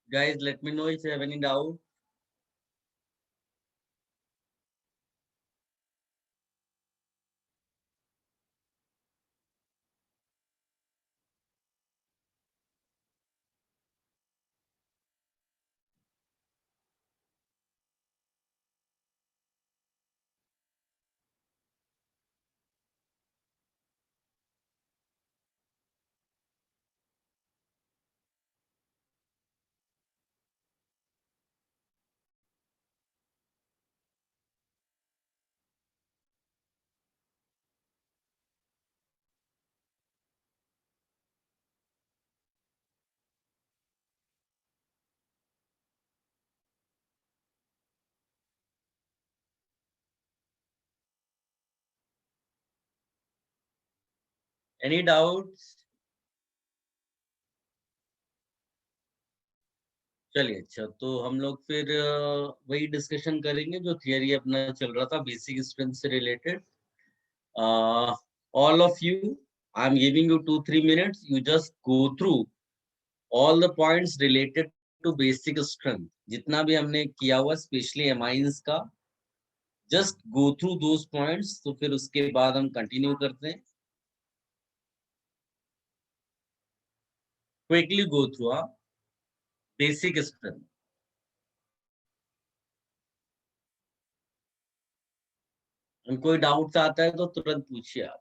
Guys, let me know if you have any doubt. Any doubts? चलिए, अच्छा तो हम लोग फिर वही डिस्कशन करेंगे जो थियरी अपना चल रहा था बेसिक स्ट्रेंथ से related. All of you, I'm giving you 2-3 minutes. You just go through all the points related to basic strength. जितना भी हमने किया हुआ स्पेशली एमाइंस का, just go through those points. तो फिर उसके बाद हम कंटिन्यू करते हैं. Quickly go through basic strength. कोई डाउट आता है तो तुरंत पूछिए आप.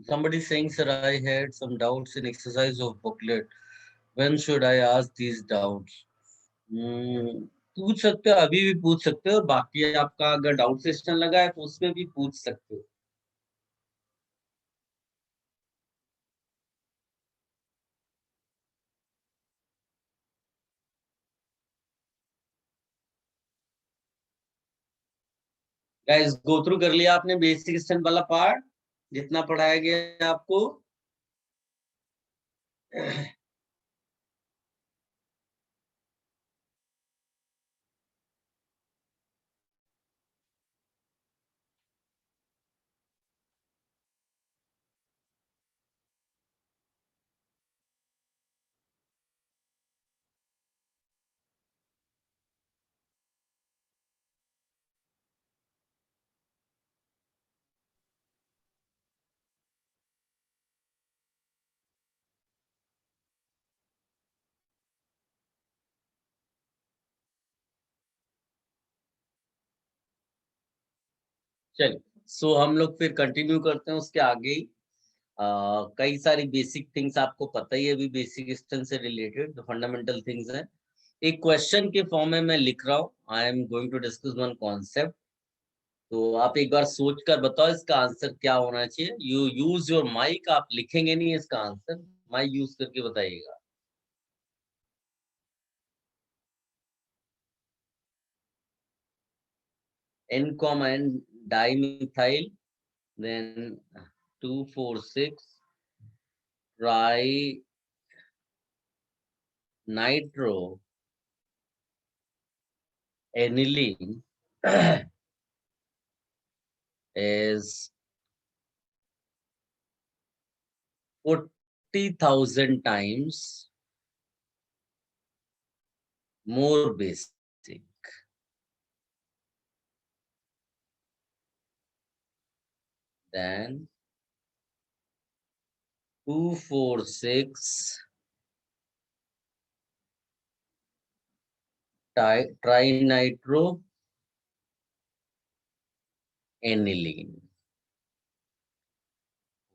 Somebody saying, sir, I had some doubts in exercise of booklet. When should I ask these doubts? पूछ सकते हो, अभी भी पूछ सकते हो. और बाकी आपका अगर डाउट सेशन लगा है तो उसमें भी पूछ सकते हो. गाइस, गो थ्रू कर लिया आपने बेसिक स्टैंड वाला पार्ट जितना पढ़ाया गया आपको? चलिए, सो हम लोग फिर कंटिन्यू करते हैं उसके आगे ही. कई सारी बेसिक थिंग्स आपको पता ही है अभी बेसिक स्टैंड से रिलेटेड, जो फंडामेंटल थिंग्स हैं. एक क्वेश्चन के फॉर्म में मैं लिख रहा हूँ. I am going to discuss one concept. तो आप एक बार सोच कर बताओ इसका आंसर क्या होना चाहिए. You use your mic. आप लिखेंगे नहीं इसका आंसर, माइक यूज करके बताइएगा. N comma N dimethyl, then 2,4,6 tri nitro aniline is 40,000 times more basic than 2,4,6 trinitro aniline.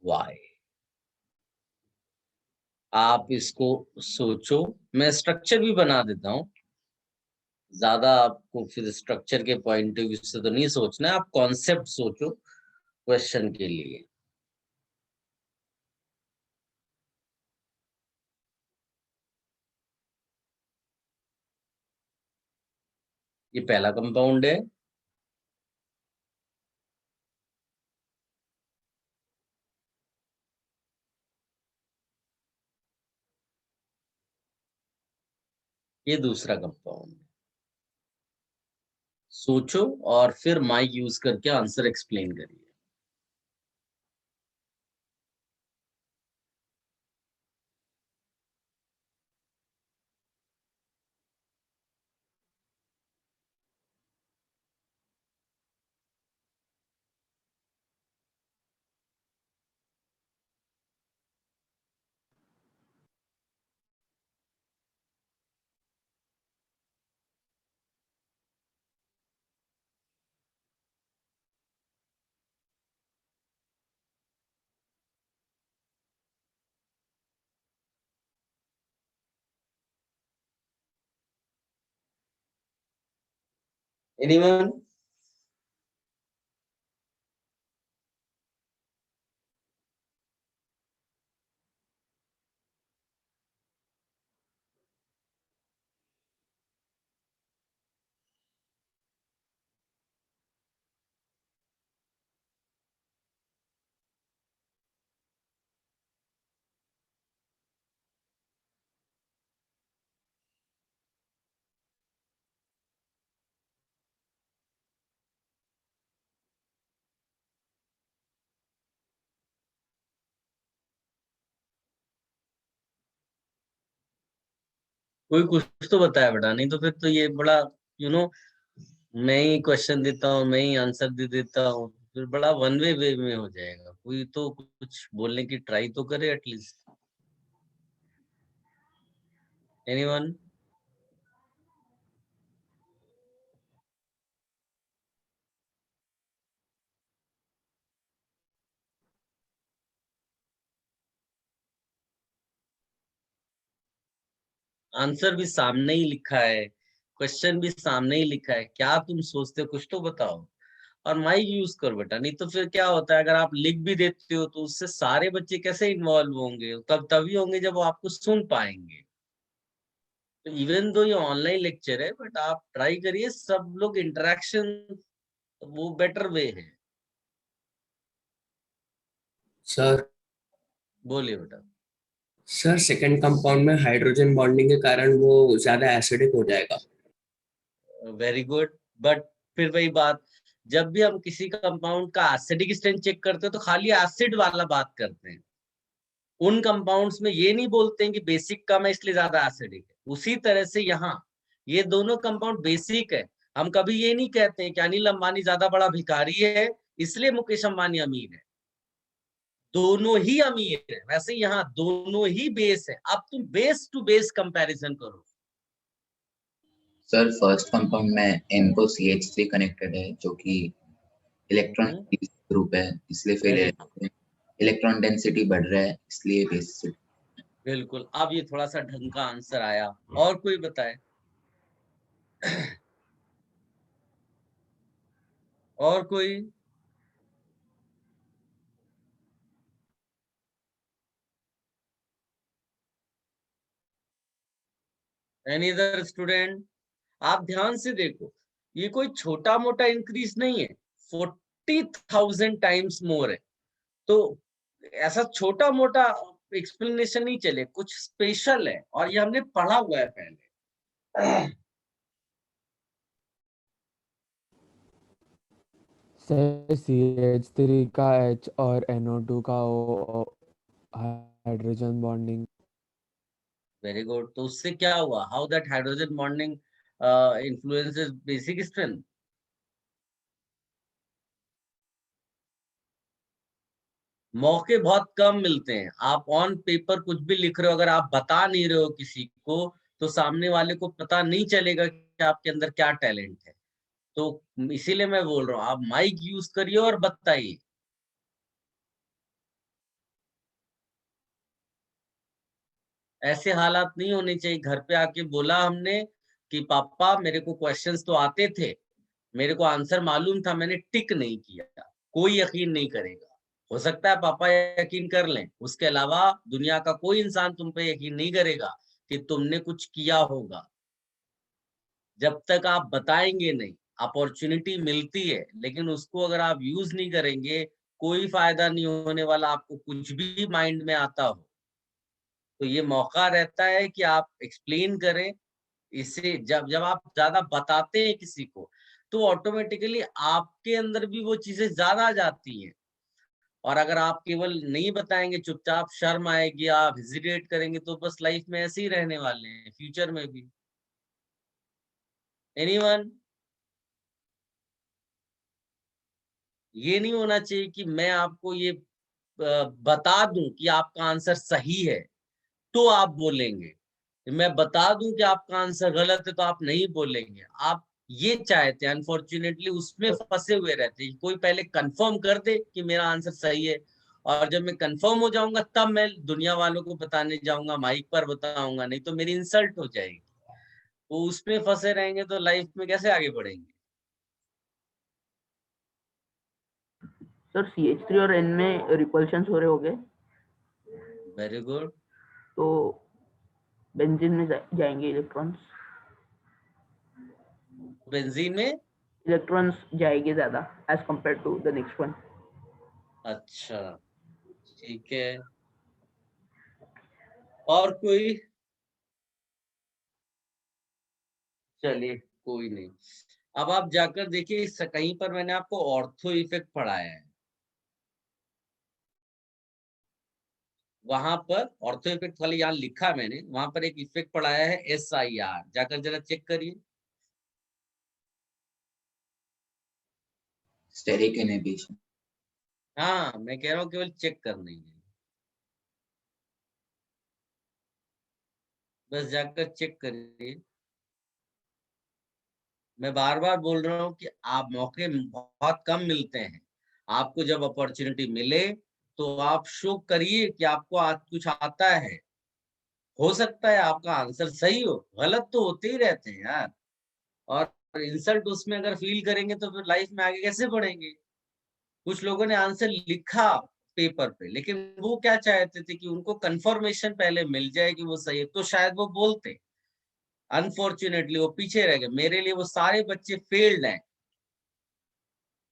Why? आप इसको सोचो, मैं स्ट्रक्चर भी बना देता हूं, ज्यादा आपको फिर स्ट्रक्चर के पॉइंट ऑफ व्यू से तो नहीं सोचना है, आप कॉन्सेप्ट सोचो क्वेश्चन के लिए। ये पहला कंपाउंड है, ये दूसरा कंपाउंड। सोचो और फिर माइक यूज करके आंसर एक्सप्लेन करिए। एनीवन? कोई कुछ तो बताया बेटा, नहीं तो फिर तो ये बड़ा यू नो मैं ही क्वेश्चन देता हूँ, मैं ही आंसर दे देता हूँ, फिर बड़ा वन वे में हो जाएगा। कोई तो कुछ बोलने की ट्राई तो करे एटलीस्ट। एनीवन? आंसर भी सामने ही लिखा है, क्वेश्चन भी सामने ही लिखा है, क्या तुम सोचते हो, कुछ तो बताओ। और माइक यूज करो बेटा, नहीं तो फिर क्या होता है, अगर आप लिख भी देते हो तो उससे सारे बच्चे कैसे इन्वॉल्व होंगे, तब तभी होंगे जब वो आपको सुन पाएंगे। तो इवन दो ये ऑनलाइन लेक्चर है, बट आप ट्राई करिए सब लोग इंटरेक्शन, वो बेटर वे है। सर बोलिए बेटा। सर सेकंड कंपाउंड में हाइड्रोजन बॉन्डिंग के कारण वो ज्यादा एसिडिक हो जाएगा। वेरी गुड, बट फिर वही बात, जब भी हम किसी कंपाउंड का एसिडिक स्ट्रेंथ चेक करते हैं तो खाली एसिड वाला बात करते हैं, उन कंपाउंड्स में ये नहीं बोलते हैं कि बेसिक कम है इसलिए ज्यादा एसिडिक है। उसी तरह से यहाँ ये दोनों कंपाउंड बेसिक है, हम कभी ये नहीं कहते हैं कि अनिल अंबानी ज्यादा बड़ा भिखारी है इसलिए मुकेश अंबानी अमीर है। दोनों ही अमीर है, वैसे यहाँ दोनों ही बेस है। अब तुम बेस टू बेस कंपैरिजन करो। सर फर्स्ट कंपाउंड में N को CH3 कनेक्टेड है जो कि इलेक्ट्रॉन ग्रुप है, इसलिए फिर इलेक्ट्रॉन डेंसिटी बढ़ रहा है, इसलिए बेसिक। बिल्कुल, अब ये थोड़ा सा ढंग का आंसर आया। और कोई बताए? और कोई? Any other student? आप ध्यान से देखो, ये कोई छोटा मोटा इंक्रीज नहीं है, 40,000 टाइम्स मोर है। तो ऐसा छोटा मोटा एक्सप्लेनेशन नहीं चले, कुछ स्पेशल है और ये हमने पढ़ा हुआ है पहले। CH3 का H और NO2 का O hydrogen bonding. Very good. तो उससे क्या हुआ? How that hydrogen bonding influences basic strength? मौके बहुत कम मिलते हैं। आप ऑन पेपर कुछ भी लिख रहे हो, अगर आप बता नहीं रहे हो किसी को, तो सामने वाले को पता नहीं चलेगा कि आपके अंदर क्या टैलेंट है। तो इसीलिए मैं बोल रहा हूँ, आप माइक यूज करिए और बताइए। ऐसे हालात नहीं होने चाहिए। घर पे आके बोला हमने कि पापा मेरे को क्वेश्चंस तो आते थे, मेरे को आंसर मालूम था, मैंने टिक नहीं किया। कोई यकीन नहीं करेगा। हो सकता है पापा यकीन कर लें, उसके अलावा दुनिया का कोई इंसान तुम पे यकीन नहीं करेगा कि तुमने कुछ किया होगा। जब तक आप बताएंगे नहीं, अपॉर्चुनिटी मिलती है, लेकिन उसको अगर आप यूज नहीं करेंगे, कोई फायदा नहीं होने वाला। आपको कुछ भी माइंड में आता हो, तो ये मौका रहता है कि आप एक्सप्लेन करें। इससे जब जब आप ज्यादा बताते हैं किसी को, तो ऑटोमेटिकली आपके अंदर भी वो चीजें ज्यादा आ जाती हैं। और अगर आप केवल नहीं बताएंगे, चुपचाप, शर्म आएगी, आप हेजिटेट करेंगे, तो बस लाइफ में ऐसे ही रहने वाले हैं, फ्यूचर में भी। एनीवन? ये नहीं होना चाहिए कि मैं आपको ये बता दूं कि आपका आंसर सही है तो आप बोलेंगे, मैं बता दूं कि आपका आंसर गलत है तो आप नहीं बोलेंगे। आप ये चाहते हैं, अनफॉर्चुनेटली उसमें फंसे हुए रहते हैं। कोई पहले कंफर्म कर दे कि मेरा आंसर सही है, और जब मैं कंफर्म हो जाऊंगा तब मैं दुनिया वालों को बताने जाऊंगा, माइक पर बताऊंगा, नहीं तो मेरी इंसल्ट हो जाएगी। वो उसमें फंसे रहेंगे तो लाइफ में कैसे आगे बढ़ेंगे? सर CH3 और N में रिपल्शंस हो रहे होंगे, वेरी गुड। तो बेंजीन में जाएंगे इलेक्ट्रॉन्स, बेंजीन में इलेक्ट्रॉन्स जाएंगे ज्यादा as compare to the next one. अच्छा, ठीक है। और कोई? चलिए, कोई नहीं। अब आप जाकर देखिए, कहीं पर मैंने आपको ऑर्थो इफेक्ट पढ़ाया है। वहां पर ऑर्थो इफेक्ट वाले यहाँ लिखा मैंने, वहां पर एक इफेक्ट पढ़ाया है SIR, जाकर जरा चेक करिए। Steric inhibition. हाँ, मैं कह रहा हूँ केवल चेक करने के लिए, बस जाकर चेक करिए। मैं बार बार बोल रहा हूँ कि आप मौके बहुत कम मिलते हैं। आपको जब अपॉर्चुनिटी मिले तो आप शो करिए कि आपको आज कुछ आता है। हो सकता है आपका आंसर सही हो, गलत तो होते ही रहते हैं यार। और इंसल्ट उसमें अगर फील करेंगे तो फिर लाइफ में आगे कैसे बढ़ेंगे? कुछ लोगों ने आंसर लिखा पेपर पे, लेकिन वो क्या चाहते थे कि उनको कंफर्मेशन पहले मिल जाए कि वो सही है, तो शायद वो बोलते। अनफॉर्चुनेटली वो पीछे रह गए। मेरे लिए वो सारे बच्चे फेल्ड हैं।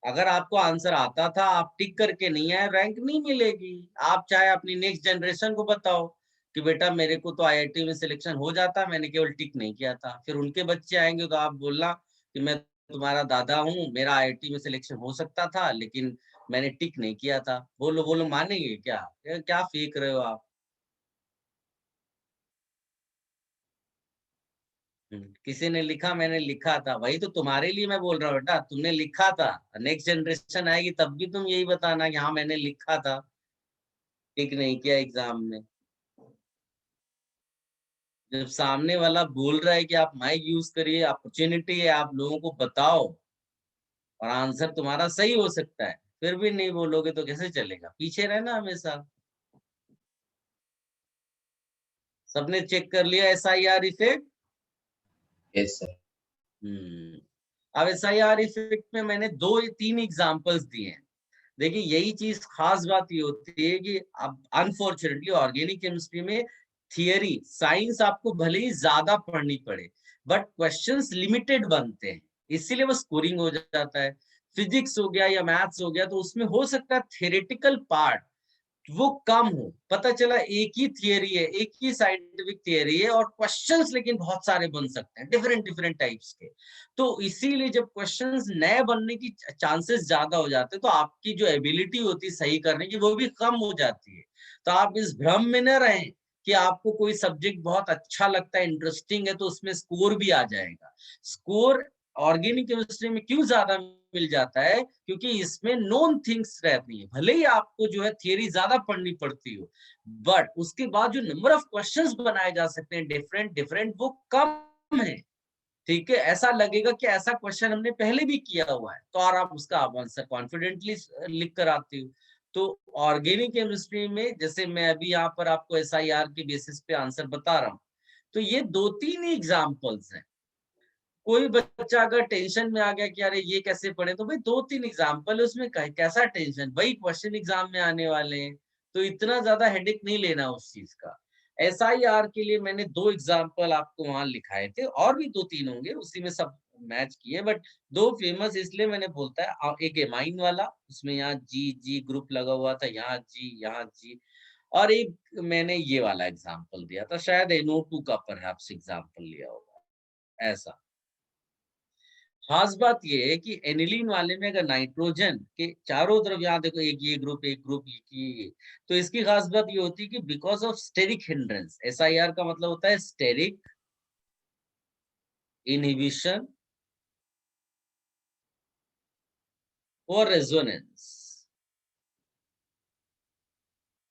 अगर आपको आंसर आता था, आप टिक करके नहीं आए, रैंक नहीं मिलेगी। आप चाहे अपनी नेक्स्ट जनरेशन को बताओ कि बेटा मेरे को तो IIT में सिलेक्शन हो जाता, मैंने केवल टिक नहीं किया था। फिर उनके बच्चे आएंगे तो आप बोलना कि मैं तुम्हारा दादा हूँ, मेरा IIT में सिलेक्शन हो सकता था, लेकिन मैंने टिक नहीं किया था। बोलो बोलो, मानेंगे क्या? क्या फेंक रहे हो आप? किसी ने लिखा, मैंने लिखा था, वही तो तुम्हारे लिए मैं बोल रहा हूँ बेटा, तुमने लिखा था। नेक्स्ट जनरेशन आएगी तब भी तुम यही बताना कि हाँ मैंने लिखा था, टिक नहीं किया एग्जाम में। जब सामने वाला बोल रहा है कि आप माइक यूज करिए, अपॉर्चुनिटी है, आप लोगों को बताओ, और आंसर तुम्हारा सही हो सकता है, फिर भी नहीं बोलोगे तो कैसे चलेगा? पीछे रहना हमेशा। सबने चेक कर लिया SIR इफेक्ट? Yes sir. अब SIR इफेक्ट में मैंने 2-3 एग्जांपल्स दिए हैं। देखिए, यही चीज खास बात ये होती है कि अब अनफॉर्चुनेटली ऑर्गेनिक केमिस्ट्री में थियरी, साइंस आपको भले ही ज्यादा पढ़नी पड़े, बट क्वेश्चंस लिमिटेड बनते हैं, इसीलिए वो स्कोरिंग हो जाता है। फिजिक्स हो गया या मैथ्स हो गया, तो उसमें हो सकता है थ्योरेटिकल पार्ट वो कम हो, पता चला एक ही थियरी है, एक ही साइंटिफिक थियरी है, और क्वेश्चंस लेकिन बहुत सारे बन सकते हैं डिफरेंट डिफरेंट टाइप्स के। तो इसीलिए जब क्वेश्चंस नए बनने की चांसेस ज्यादा हो जाते हैं, तो आपकी जो एबिलिटी होती है सही करने की वो भी कम हो जाती है। तो आप इस भ्रम में न रहें कि आपको कोई सब्जेक्ट बहुत अच्छा लगता है, इंटरेस्टिंग है, तो उसमें स्कोर भी आ जाएगा। स्कोर ऑर्गेनिक केमिस्ट्री में क्यों ज्यादा मिल जाता है? क्योंकि इसमें नोन थिंग्स रहती है। भले ही आपको जो है थियरी ज्यादा पढ़नी पड़ती हो, बट उसके बाद जो नंबर ऑफ क्वेश्चंस बनाए जा सकते हैं डिफरेंट डिफरेंट, वो कम है। ठीक है, ऐसा लगेगा कि ऐसा क्वेश्चन हमने पहले भी किया हुआ है, तो और आप उसका आंसर कॉन्फिडेंटली लिख कर आते हो। तो ऑर्गेनिक केमिस्ट्री में जैसे मैं अभी यहाँ पर आपको SIR के बेसिस पे आंसर बता रहा हूँ, तो ये 2-3 ही एग्जाम्पल्स हैं। कोई बच्चा अगर टेंशन में आ गया कि अरे ये कैसे पढ़े, तो भाई 2-3 एग्जाम्पल है, उसमें कैसा टेंशन, वही क्वेश्चन एग्जाम में आने वाले हैं, तो इतना ज्यादा हेडेक नहीं लेना उस चीज का। SIR के लिए मैंने 2 एग्जाम्पल आपको वहां लिखाए थे, और भी 2-3 होंगे, उसी में सब मैच किए, बट 2 फेमस इसलिए मैंने बोलता है, एक एमाइन वाला, उसमें यहाँ जी जी ग्रुप लगा हुआ था, यहाँ जी, और एक मैंने ये वाला एग्जाम्पल दिया था, शायद NO2 का परहैप्स एग्जाम्पल लिया होगा, ऐसा। खास बात ये है कि एनिलीन वाले में अगर नाइट्रोजन के चारों तरफ, यहाँ देखो एक ग्रुप ये, तो इसकी खास बात ये होती है कि because of steric hindrance, SIR का मतलब होता है स्टेरिक इनहिबिशन और resonance,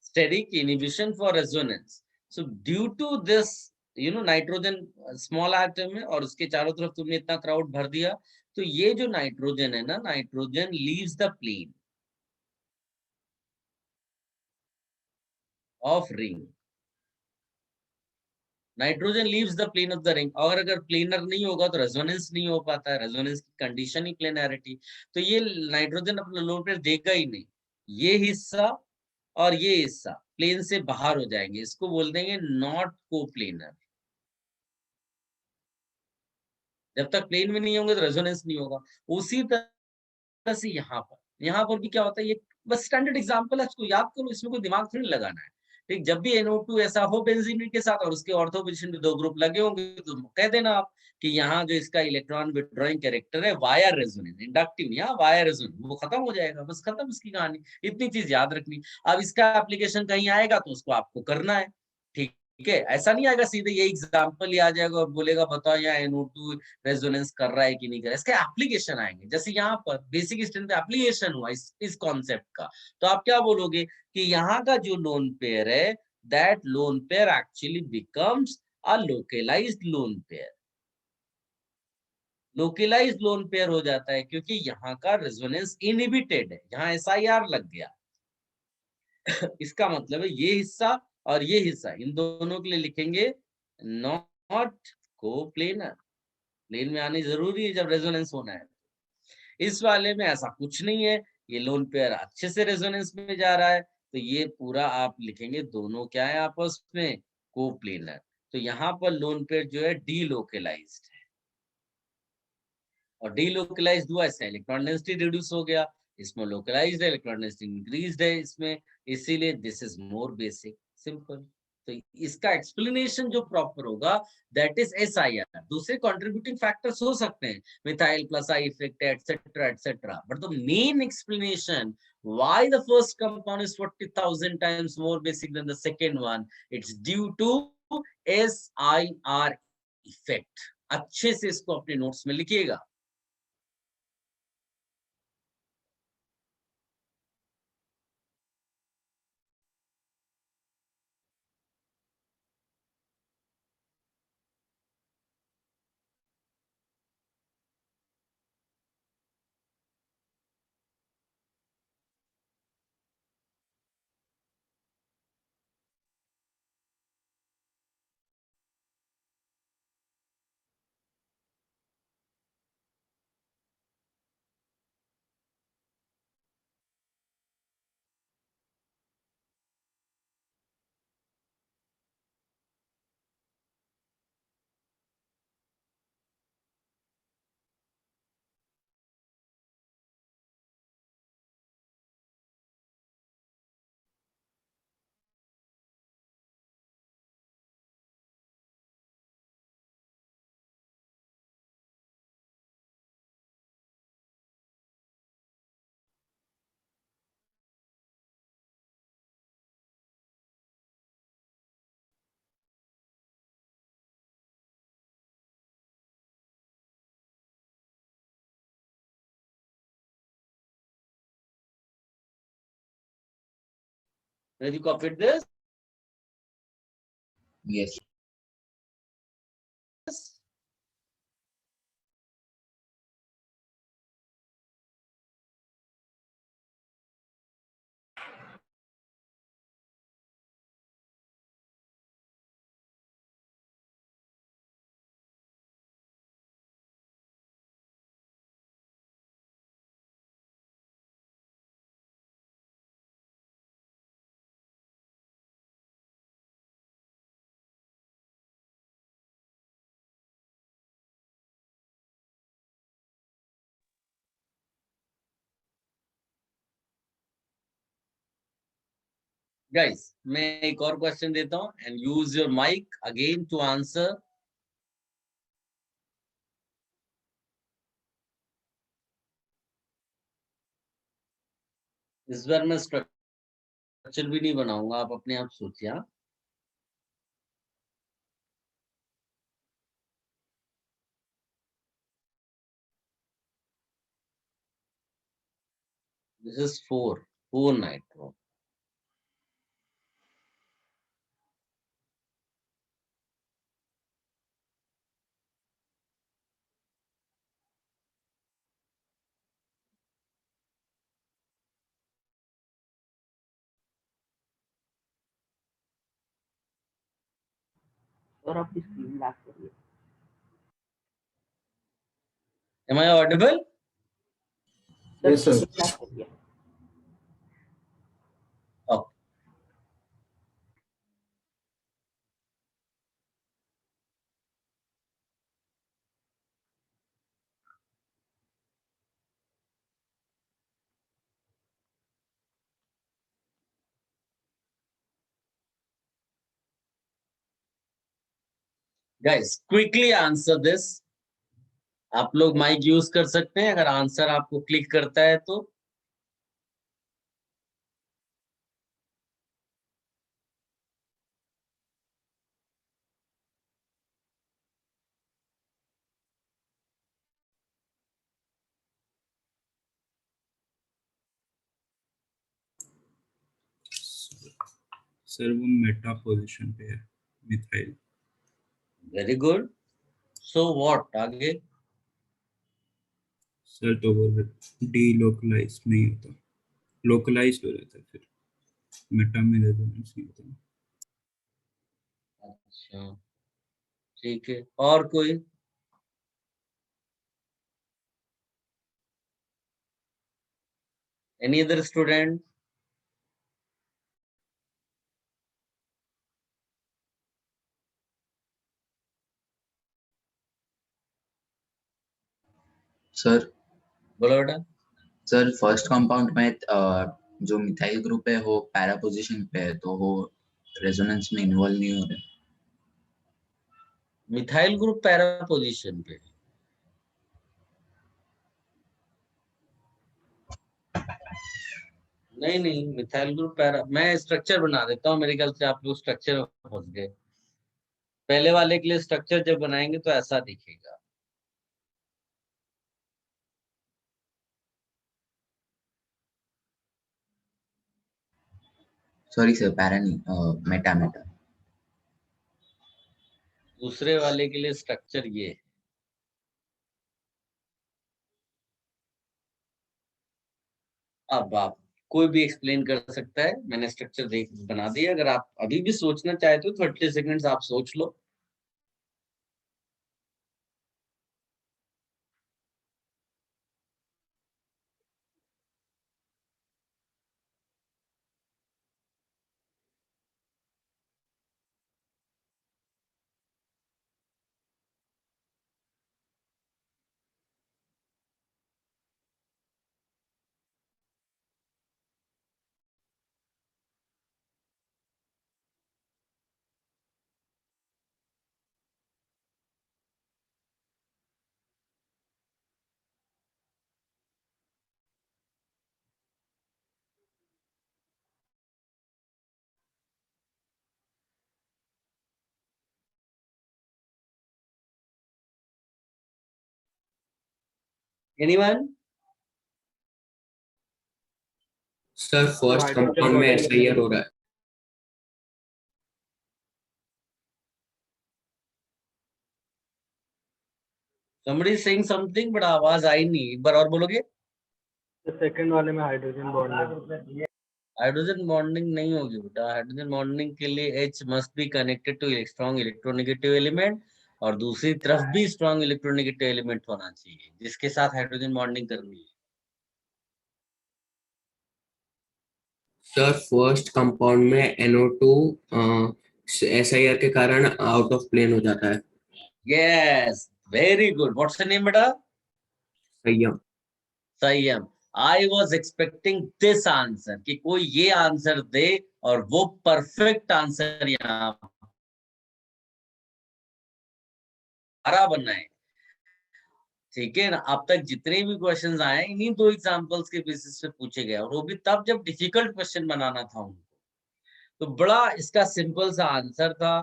steric inhibition for resonance. So due to this, nitrogen small atom है और उसके चारों तरफ तुमने इतना क्राउड भर दिया, तो ये जो नाइट्रोजन है ना, nitrogen leaves the plane of ring. Nitrogen leaves the plane of the ring, और अगर प्लेनर नहीं होगा तो रेजोनेंस नहीं हो पाता है, रेजोनेंस की कंडीशन ही प्लेनैरिटी। तो ये नाइट्रोजन अपना लोन पेयर देगा ही नहीं, ये हिस्सा और ये हिस्सा प्लेन से बाहर हो जाएंगे, इसको बोल देंगे नॉट कोप्लेनर। जब तक प्लेन में नहीं होंगे तो रेजोनेंस नहीं होगा। उसी तरह से यहाँ पर भी क्या होता है, ये बस स्टैंडर्ड एग्जांपल है, इसको याद करो, इसमें कोई दिमाग थोड़ी लगाना है। ठीक, जब भी NO2 ऐसा हो बेंजीन के साथ और उसके ऑर्थो पोजीशन पे 2 ग्रुप लगे होंगे, तो कह देना आप कि यहाँ जो इसका इलेक्ट्रॉन विथड्रॉइंग कैरेक्टर है वाया रेजोनेंस, इंडक्टिव या वाया रेजोनेंस, वो खत्म हो जाएगा, बस खत्म इसकी कहानी। इतनी चीज याद रखनी। अब इसका एप्लीकेशन कहीं आएगा तो उसको आपको करना है। ठीक है, ऐसा नहीं आएगा सीधे ये एग्जाम्पल ही आ जाएगा और बोलेगा बताओ यहाँ NO2 रेजोनेंस कर रहा है कि नहीं कर रहा है। इसके एप्लीकेशन आएंगे, जैसे यहाँ पर बेसिक स्ट्रेंथ एप्लीकेशन हुआ इस कॉन्सेप्ट का, तो आप क्या बोलोगे कि यहाँ का जो लोन पेयर है, that lone pair actually becomes a localized lone pair. Localized lone pair हो जाता है क्योंकि यहाँ का रेजोनेंस इनहिबिटेड है, यहाँ SIR लग गया। इसका मतलब है ये हिस्सा और ये हिस्सा, इन दोनों के लिए लिखेंगे नॉट कोप्लेनर। प्लेन में आनी जरूरी है जब रेजोनेंस होना है। इस वाले में ऐसा कुछ नहीं है, ये लोन पेयर अच्छे से रेजोनेंस में जा रहा है, तो ये पूरा आप लिखेंगे दोनों क्या है आपस में, कोप्लेनर। तो यहाँ पर लोन पेयर जो है डीलोकलाइज्ड है, और डीलोकलाइज्ड हुआ, इससे इलेक्ट्रॉन डेंसिटी रिड्यूस हो गया, इसमें लोकलाइज्ड है, इलेक्ट्रॉन डेंसिटी इंक्रीज्ड है इसमें, इसीलिए this is more basic, simple. तो इसका एक्सप्लेनेशन जो प्रॉपर होगा, दैट इज SIR। दूसरे कंट्रीब्यूटिंग फैक्टर्स हो सकते हैं, methyl plus I effect etcetera etcetera, but the main explanation why the first compound is 40,000 times more basic than the second one, it's due to SIR effect। अच्छे से इसको अपने notes में लिखिएगा। Have you copied this? Yes. Guys, मैं एक और question देता हूँ and use your mic again to answer. इस बार मैं स्ट्रक्चर भी नहीं बनाऊंगा, आप अपने आप सोचिए. हाँ? This is 4 nitro. सर आपकी स्क्रीन ब्लैक कर रही है. Am I audible? Yes, sir. Black कर रही है. Okay. Guys, quickly answer this. आप लोग माइक यूज कर सकते हैं अगर आंसर आपको क्लिक करता है तो. सर वो मेटा पोजीशन पे है methyl. Very good. So what आगे? सर तो वो डीलोकलाइज नहीं होता, लोकलाइज हो जाता है, फिर मेटा में रेजोनेंस नहीं होता. अच्छा, ठीक है. और कोई? Any other student? सर बोलो बेटा. सर फर्स्ट कंपाउंड में जो मिथाइल ग्रुप है वो पैरा पोजीशन पे है, तो वो रेजोनेंस में इन्वॉल्व नहीं हो रहे. मिथाइल ग्रुप पैरा पोजीशन पे. नहीं नहीं, मिथाइल ग्रुप पैरा. मैं स्ट्रक्चर बना देता हूँ, मेरे ख्याल से आप लोग स्ट्रक्चर में फंस गए. पहले वाले के लिए स्ट्रक्चर जब बनाएंगे तो ऐसा दिखेगा. सॉरी सर, पैरा नहीं, मेटा मेटा. दूसरे वाले के लिए स्ट्रक्चर ये है. अब आप कोई भी एक्सप्लेन कर सकता है. मैंने स्ट्रक्चर देख बना दिया. अगर आप अभी भी सोचना चाहते हो 30 सेकंड्स आप सोच लो. एनीवन? सर फर्स्ट कंपाउंड में SIR हो रहा है. somebody is saying something but आवाज आई नहीं, एक बार और बोलोगे? सेकंड वाले में हाइड्रोजन बॉन्डिंग हाइड्रोजन बॉन्डिंग नहीं होगी बेटा। हाइड्रोजन बॉन्डिंग के लिए H must be connected to strong electronegative element, और दूसरी तरफ भी स्ट्रॉन्ग इलेक्ट्रोनेगेटिव एलिमेंट होना चाहिए जिसके साथ हाइड्रोजन बॉन्डिंग करनी है। सर फर्स्ट कंपाउंड में NO2 SIR के कारण आउट ऑफ प्लेन हो जाता है। Yes, very good. What's the name बेटा? संयम। संयम। I was expecting this answer कि कोई ये आंसर दे और वो परफेक्ट आंसर यहाँ हमारा बनना है। ठीक है ना? अब तक जितने भी क्वेश्चंस आए इन्हीं दो एग्जांपल्स के बेसिस पे पूछे गए, और वो भी तब जब डिफिकल्ट क्वेश्चन बनाना था उनको। तो बड़ा इसका सिंपल सा आंसर था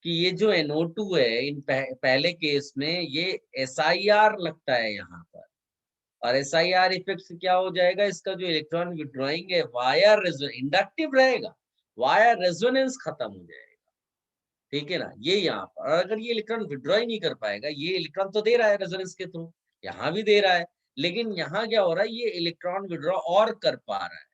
कि ये जो NO2 है, इन पहले केस में ये SIR लगता है यहाँ पर, और SIR इफेक्ट से क्या हो जाएगा, इसका जो इलेक्ट्रॉन विड्रॉइंग है वाया इंडक्टिव रहेगा, वाया रेजोनेंस खत्म हो जाएगा। ठीक है ना? ये यहाँ पर, और अगर ये इलेक्ट्रॉन विड्रॉ ही नहीं कर पाएगा, ये इलेक्ट्रॉन तो दे रहा है रेजोनेंस के थ्रू, यहाँ भी दे रहा है, लेकिन यहाँ क्या हो रहा है, ये इलेक्ट्रॉन विड्रॉ और कर पा रहा है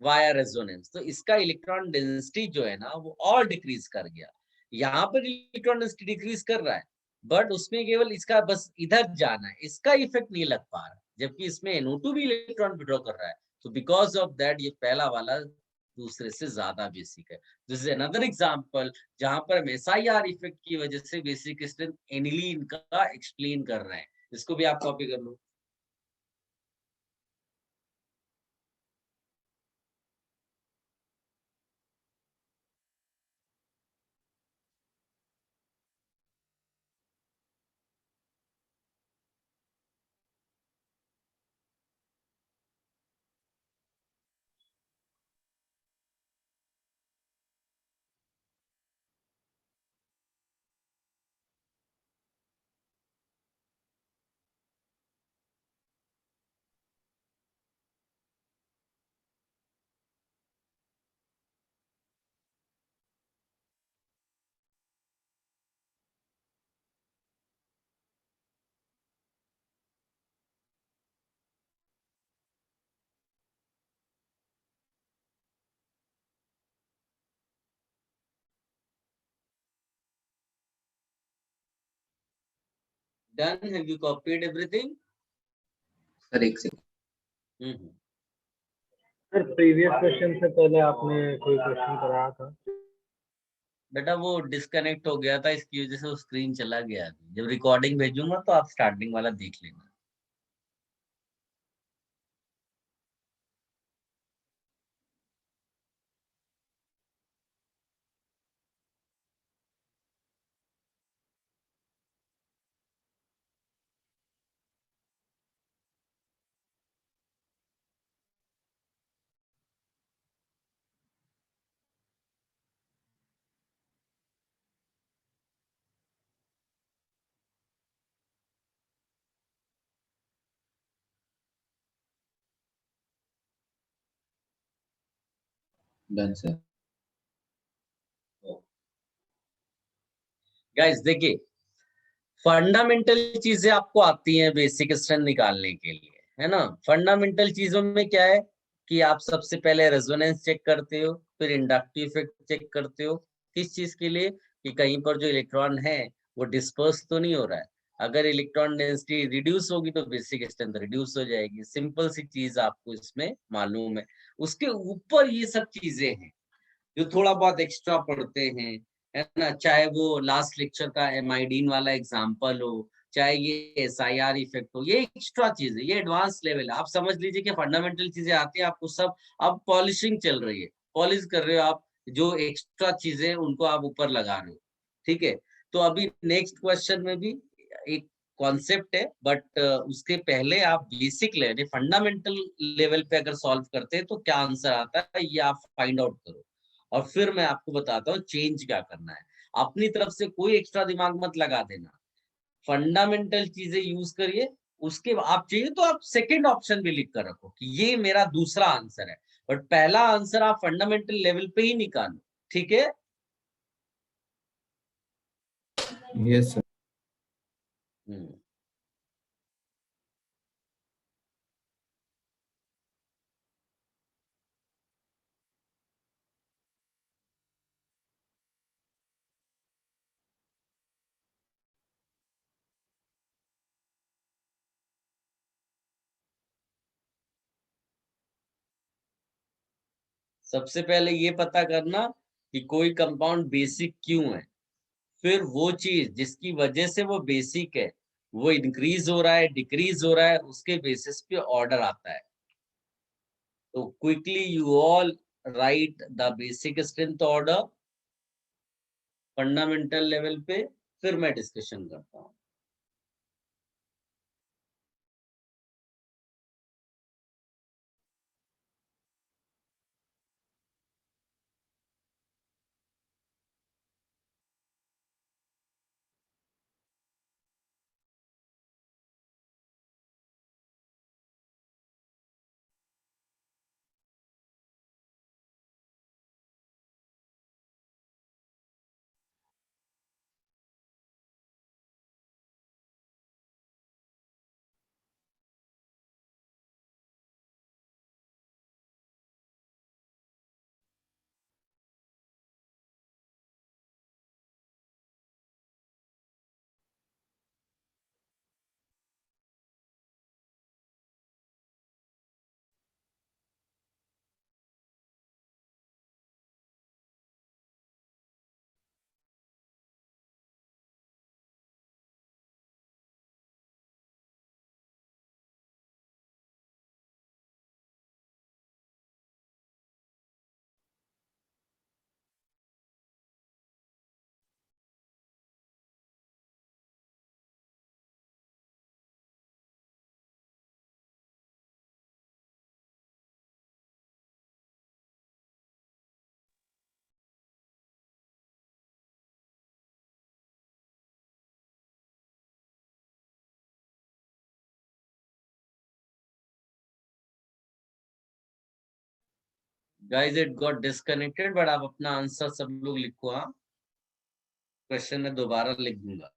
वाया रेजोनेंस, तो इसका इलेक्ट्रॉन डेंसिटी जो है ना वो और डिक्रीज कर गया। यहाँ पर इलेक्ट्रॉन डेंसिटी डिक्रीज कर रहा है, बट उसमें केवल इसका बस इधर जाना है, इसका इफेक्ट नहीं लग पा रहा, जबकि इसमें NO2 भी इलेक्ट्रॉन विड्रॉ कर रहा है। तो बिकॉज ऑफ दैट ये पहला वाला दूसरे से ज्यादा बेसिक है। दिस इज अनदर एग्जांपल जहां पर हम SIR इफेक्ट की वजह से बेसिक स्ट्रेंथ एनिलीन का एक्सप्लेन कर रहे हैं। इसको भी आप कॉपी कर लो। Done? Have you copied everything? Sir एक सेकंड। सर प्रीवियस क्वेश्चन से पहले आपने कोई क्वेश्चन कराया था? बेटा वो डिस्कनेक्ट हो गया था, इसकी वजह से वो स्क्रीन चला गया। जब रिकॉर्डिंग भेजूंगा तो आप स्टार्टिंग वाला देख लेना। Done sir. गाइस देखिए, फंडामेंटल चीजें आपको आती हैं बेसिक स्ट्रेंथ निकालने के लिए, है ना? फंडामेंटल चीजों में क्या है कि आप सबसे पहले रेजोनेंस चेक करते हो, फिर इंडक्टिव इफेक्ट चेक करते हो। किस चीज के लिए? कि कहीं पर जो इलेक्ट्रॉन है वो डिस्पर्स तो नहीं हो रहा है। अगर इलेक्ट्रॉन डेंसिटी रिड्यूस होगी तो बेसिक स्ट्रेंथ रिड्यूस हो जाएगी। सिंपल सी चीज आपको इसमें मालूम है। उसके ऊपर ये सब चीजें हैं जो थोड़ा बहुत एक्स्ट्रा पढ़ते हैं, है ना? चाहे वो लास्ट लेक्चर का एमाइडीन वाला एग्जांपल हो, चाहे ये SIR इफेक्ट हो, ये एक्स्ट्रा चीज है, ये एडवांस लेवल है। आप समझ लीजिए कि फंडामेंटल चीजें आती है आपको सब, अब पॉलिशिंग चल रही है, पॉलिश कर रहे हो आप, जो एक्स्ट्रा चीजें उनको आप ऊपर लगा रहे हो। ठीक है? तो अभी नेक्स्ट क्वेश्चन में भी एक कॉन्सेप्ट है, बट उसके पहले आप बेसिक लेवल फंडामेंटल लेवल पे अगर सॉल्व करते हैं तो क्या आंसर आता है ये आप फाइंड आउट करो, और फिर मैं आपको बताता हूँ चेंज क्या करना है। अपनी तरफ से कोई एक्स्ट्रा दिमाग मत लगा देना, फंडामेंटल चीजें यूज करिए। उसके आप चाहिए तो आप सेकंड ऑप्शन भी लिख कर रखो कि ये मेरा दूसरा आंसर है, बट पहला आंसर आप फंडामेंटल लेवल पे ही निकालो। ठीक है? Yes sir. हम्म, सबसे पहले ये पता करना कि कोई कंपाउंड बेसिक क्यों है, फिर वो चीज जिसकी वजह से वो बेसिक है वो इंक्रीज हो रहा है डिक्रीज हो रहा है, उसके बेसिस पे ऑर्डर आता है। तो quickly you all right the basic strength order fundamental level पे, फिर मैं डिस्कशन करता हूँ। Guys it got disconnected, but आप अपना आंसर सब लोग लिखो। हाँ, क्वेश्चन में दोबारा लिख दूंगा।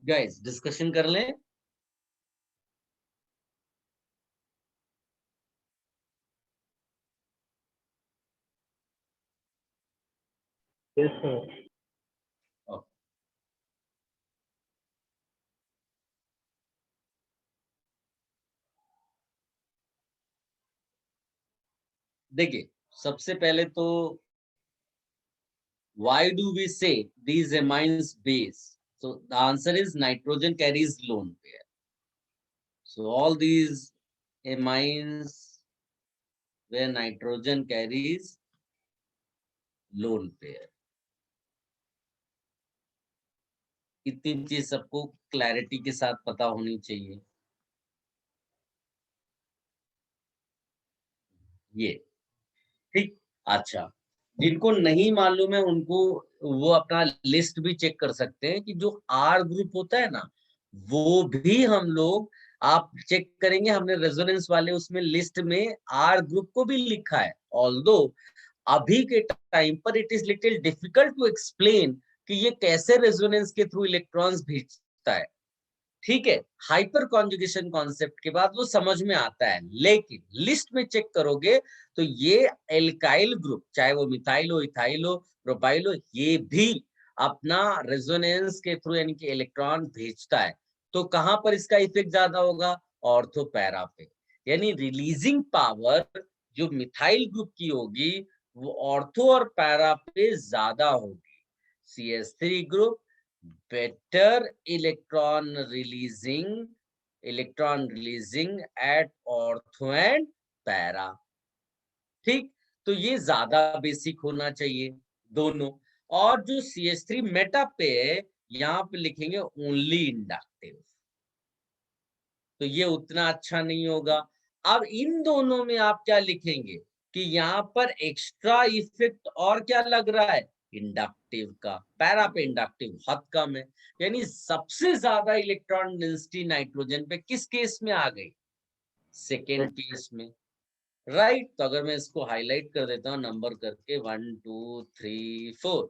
गाइस डिस्कशन कर लें। Yes sir. देखिए, सबसे पहले तो why do we say these amines base? So the answer is nitrogen carries lone pair. So all these amines where nitrogen carries lone pair. इतनी चीज सबको क्लैरिटी के साथ पता होनी चाहिए। ये ठीक। अच्छा, जिनको नहीं मालूम है उनको वो अपना लिस्ट भी चेक कर सकते हैं कि जो आर ग्रुप होता है ना, वो भी हम लोग आप चेक करेंगे, हमने रेजोनेंस वाले उसमें लिस्ट में आर ग्रुप को भी लिखा है। ऑल्दो अभी के टाइम पर it is little difficult to explain कि ये कैसे रेजोनेंस के थ्रू इलेक्ट्रॉन्स भेजता है। ठीक है, हाइपर कॉन्जुगेशन कॉन्सेप्ट के बाद वो समझ में आता है, लेकिन लिस्ट में चेक करोगे तो ये एल्काइल ग्रुप, चाहे वो मिथाइल हो, इथाइल हो, प्रोपाइल हो, ये भी अपना रेजोनेंस के थ्रू यानी कि इलेक्ट्रॉन भेजता है। तो कहां पर इसका इफेक्ट ज्यादा होगा? ऑर्थो पैरा पे। यानी रिलीजिंग पावर जो मिथाइल ग्रुप की होगी वो ऑर्थो और पैरा पे ज्यादा होगी। CH3 group better electron releasing at ortho and para। ठीक, तो ये ज्यादा बेसिक होना चाहिए दोनों। और जो CH3 मेटा पे है, यहाँ पे लिखेंगे ओनली इंडक्टिव, तो ये उतना अच्छा नहीं होगा। अब इन दोनों में आप क्या लिखेंगे कि यहाँ पर एक्स्ट्रा इफेक्ट और क्या लग रहा है, इंडक्टिव का। पैरा पे इंडक्टिव बहुत कम है, यानी सबसे ज्यादा इलेक्ट्रॉन डेंसिटी नाइट्रोजन पे किस केस में आ गई, सेकेंड केस में, राइट। तो अगर मैं इसको हाईलाइट कर देता हूँ नंबर करके 1 2 3 4,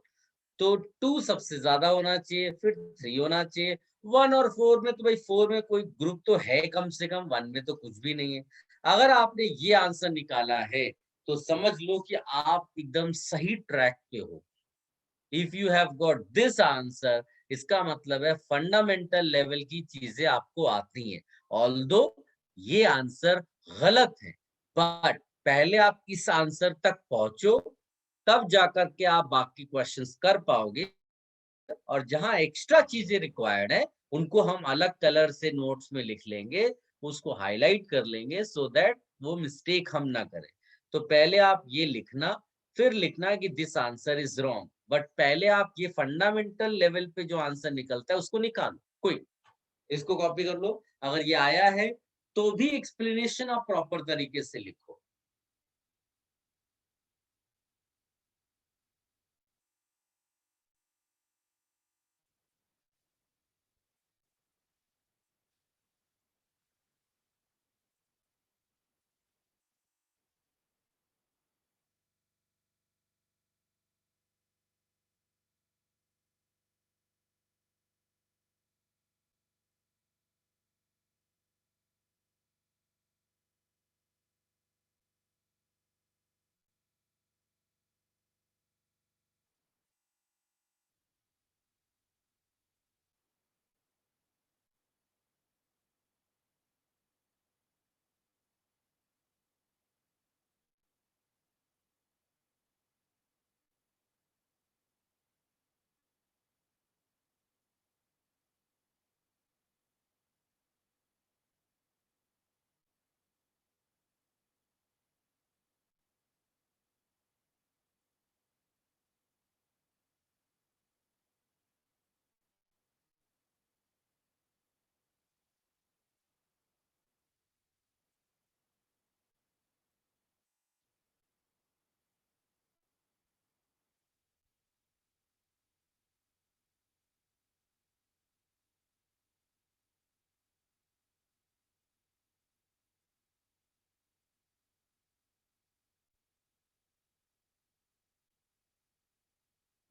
तो 2 सबसे ज्यादा होना चाहिए, फिर 3 होना चाहिए। 1 और 4 में तो भाई 4 में कोई ग्रुप तो है कम से कम, 1 में तो कुछ भी नहीं है। अगर आपने ये आंसर निकाला है तो समझ लो कि आप एकदम सही ट्रैक पे हो। If you have got this answer, इसका मतलब है फंडामेंटल लेवल की चीजें आपको आती हैं। ऑल्दो ये आंसर गलत है, बट पहले आप इस आंसर तक पहुंचो, तब जाकर के आप बाकी क्वेश्चंस कर पाओगे। और जहां एक्स्ट्रा चीजें रिक्वायर्ड है, उनको हम अलग कलर से नोट्स में लिख लेंगे, उसको हाईलाइट कर लेंगे, सो दैट वो मिस्टेक हम ना करें। तो पहले आप ये लिखना, फिर लिखना कि this answer is wrong, but पहले आप ये फंडामेंटल लेवल पे जो आंसर निकलता है उसको निकालो। कोई, इसको कॉपी कर लो, अगर ये आया है तो भी एक्सप्लेनेशन आप प्रॉपर तरीके से लिखो।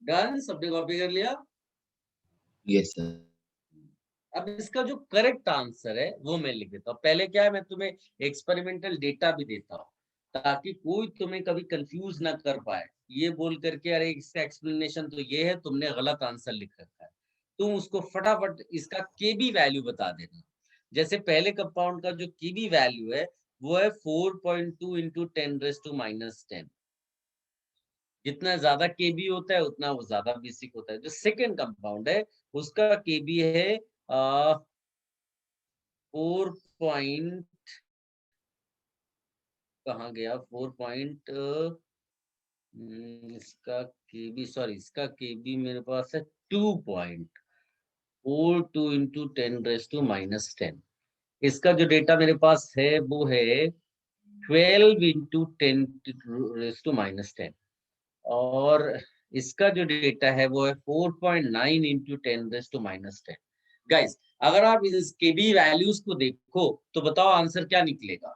डन, सबने कॉपी कर लिया। Yes sir. अब इसका जो करेक्ट आंसर है वो मैं लिख देता हूँ। पहले क्या है, मैं तुम्हें एक्सपेरिमेंटल डेटा भी देता हूँ, ताकि कोई तुम्हें कभी कंफ्यूज ना कर पाए ये बोल करके अरे इसका एक्सप्लेनेशन तो ये है, तुमने गलत आंसर लिख रखा है। तुम उसको फटाफट इसका केबी वैल्यू बता देना। जैसे पहले कंपाउंड का जो केबी वैल्यू है वो है 4.2 इंटू 10⁻⁻10। जितना ज्यादा केबी होता है उतना वो ज्यादा बेसिक होता है। जो सेकेंड कंपाउंड है उसका केबी है 4 पॉइंट, कहाँ गया 4 पॉइंट, इसका केबी, सॉरी इसका केबी मेरे पास है 2.42 इंटू 10⁻⁻10। इसका जो डेटा मेरे पास है वो है 12 इंटू 10⁻⁻10, और इसका जो डेटा है वो है 4.9 इंटू 10⁻⁻10। गाइस, अगर आप इस केबी वैल्यूज को देखो तो बताओ आंसर क्या निकलेगा।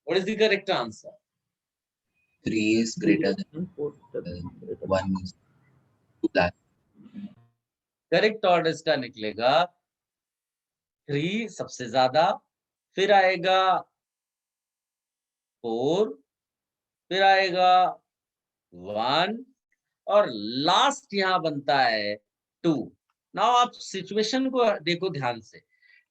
What is the correct answer? 3 is greater than 1 is 2 lakh। Correct order इसका निकलेगा 3 सबसे ज्यादा, फिर आएगा 4, फिर आएगा 1, और लास्ट यहां बनता है 2। नाउ आप सिचुएशन को देखो ध्यान से,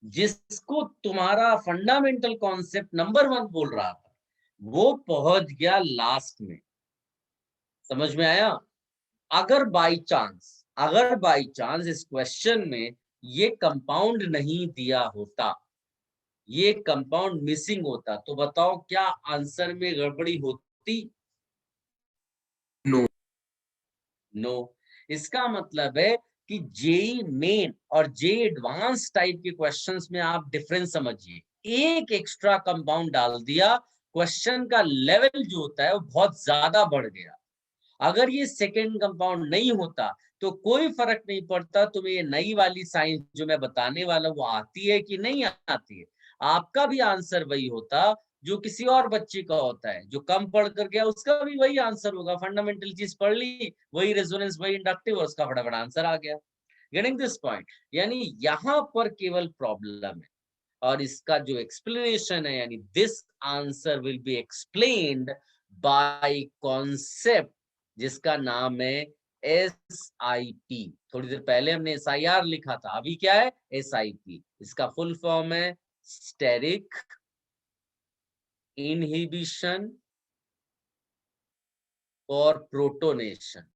जिसको तुम्हारा फंडामेंटल कॉन्सेप्ट नंबर 1 बोल रहा था वो पहुंच गया लास्ट में, समझ में आया? अगर बाई चांस इस क्वेश्चन में ये कंपाउंड नहीं दिया होता, ये कंपाउंड मिसिंग होता, तो बताओ क्या आंसर में गड़बड़ी होती? नो। नो। इसका मतलब है कि जेई मेन और जेई एडवांस टाइप के क्वेश्चंस में आप डिफरेंस समझिए। एक एक्स्ट्रा कंपाउंड डाल दिया, क्वेश्चन का लेवल जो होता है वो बहुत ज्यादा बढ़ गया। अगर ये सेकेंड कंपाउंड नहीं होता तो कोई फर्क नहीं पड़ता तुम्हें ये नई वाली साइंस जो मैं बताने वाला वो आती है कि नहीं आती है, आपका भी आंसर वही होता जो किसी और बच्चे का होता है। जो कम पढ़ कर गया उसका भी वही आंसर होगा, फंडामेंटल चीज पढ़ ली, वही रेजोनेंस, वही इंडक्टिव, और उसका फटाफट आंसर आ गया। Getting this point? यानी यहाँ पर केवल प्रॉब्लम है, और इसका जो एक्सप्लेनेशन है, यानी this answer will be explained bye concept जिसका नाम है SIP। थोड़ी देर पहले हमने SIR लिखा था, अभी क्या है? SIP। इसका फुल फॉर्म है स्टेरिक इनहिबिशन और प्रोटोनेशन।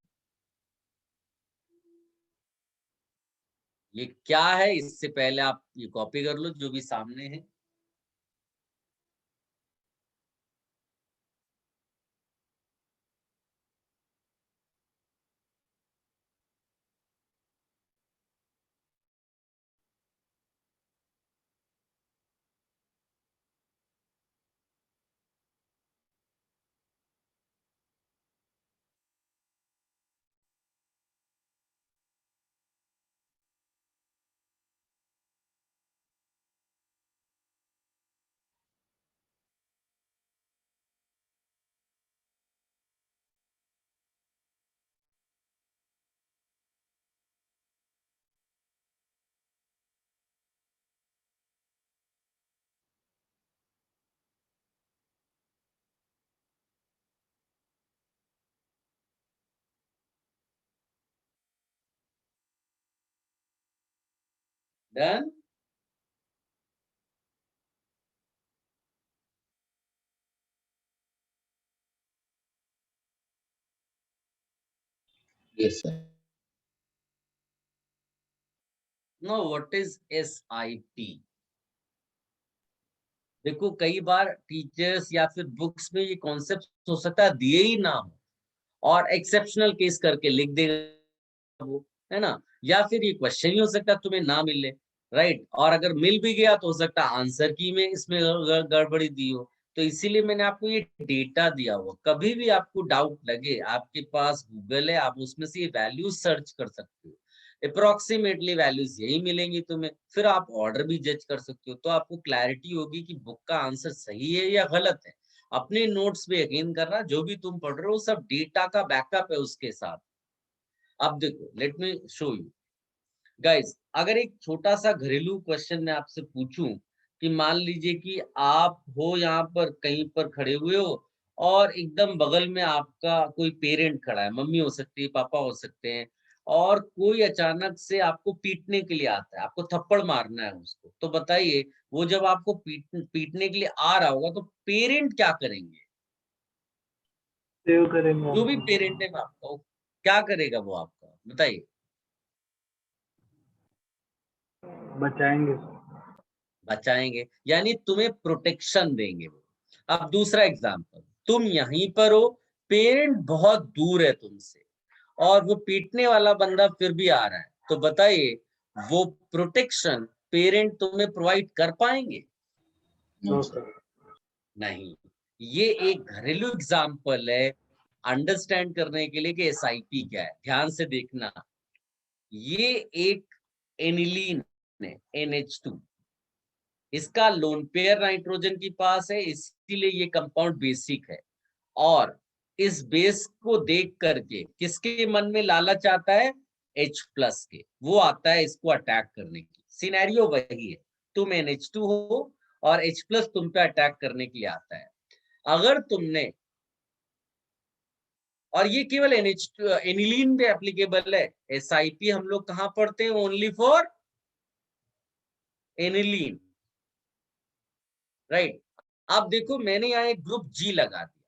ये क्या है? इससे पहले आप ये कॉपी कर लो जो भी सामने है। Done? Yes sir. No, what is SIP? देखो कई बार टीचर्स या फिर बुक्स में ये कॉन्सेप्ट हो सकता है दिए ही ना हो, और एक्सेप्शनल केस करके लिख देगा वो, है ना? या फिर ये क्वेश्चन ही हो सकता है तुम्हें ना मिले, राइट? और अगर मिल भी गया तो हो सकता है आंसर की में इसमें गड़बड़ी दी हो। तो इसीलिए मैंने आपको ये डेटा दिया हुआ। कभी भी आपको डाउट लगे, आपके पास गूगल है, आप उसमें से ये वैल्यू सर्च कर सकते हो, अप्रोक्सीमेटली वैल्यूज यही मिलेंगी तुम्हें, फिर आप ऑर्डर भी जज कर सकते हो। तो आपको क्लैरिटी होगी कि बुक का आंसर सही है या गलत है। अपने नोट्स पे यकीन करना, जो भी तुम पढ़ रहे हो सब डेटा का बैकअप है उसके साथ। अब देखो, let me show you guys. अगर एक छोटा सा घरेलू क्वेश्चन मैं आपसे पूछूं कि मान लीजिए कि आप हो यहाँ पर कहीं पर खड़े हुए हो, और एकदम बगल में आपका कोई पेरेंट खड़ा है, मम्मी हो सकती है, पापा हो सकते हैं, और कोई अचानक से आपको पीटने के लिए आता है, आपको थप्पड़ मारना है उसको, तो बताइए वो जब आपको पीटने के लिए आ रहा होगा तो पेरेंट क्या करेंगे? सेव करेंगे जो भी हमको। पेरेंट है आपका, वो क्या करेगा? वो आपका बताइए। बचाएंगे। बचाएंगे, यानी तुम्हें प्रोटेक्शन देंगे वो। अब दूसरा एग्जांपल, तुम यहीं पर हो, पेरेंट बहुत दूर है तुमसे, और वो पीटने वाला बंदा फिर भी आ रहा है, तो बताइए वो प्रोटेक्शन पेरेंट तुम्हें प्रोवाइड कर पाएंगे? No sir. नहीं। ये एक घरेलू एग्जांपल है अंडरस्टैंड करने के लिए कि SIP क्या है। ध्यान से देखना, ये एक एनिलीन है, NH2। इसका लोन पेयर नाइट्रोजन के पास है, इसीलिए ये कंपाउंड बेसिक है। और इस बेस को देख करके किसके मन में लालच आता है? H+ के, वो आता है इसको अटैक करने की। सिनेरियो वही है, तुम NH2 हो और H+ तुम पे अटैक करने के लिए आता है। अगर तुमने, और ये केवल NH2 एनिलीन पे एप्लीकेबल है, SIP हम लोग कहां पढ़ते हैं? Only for aniline, right? अब देखो मैंने यहाँ एक ग्रुप G लगा दिया,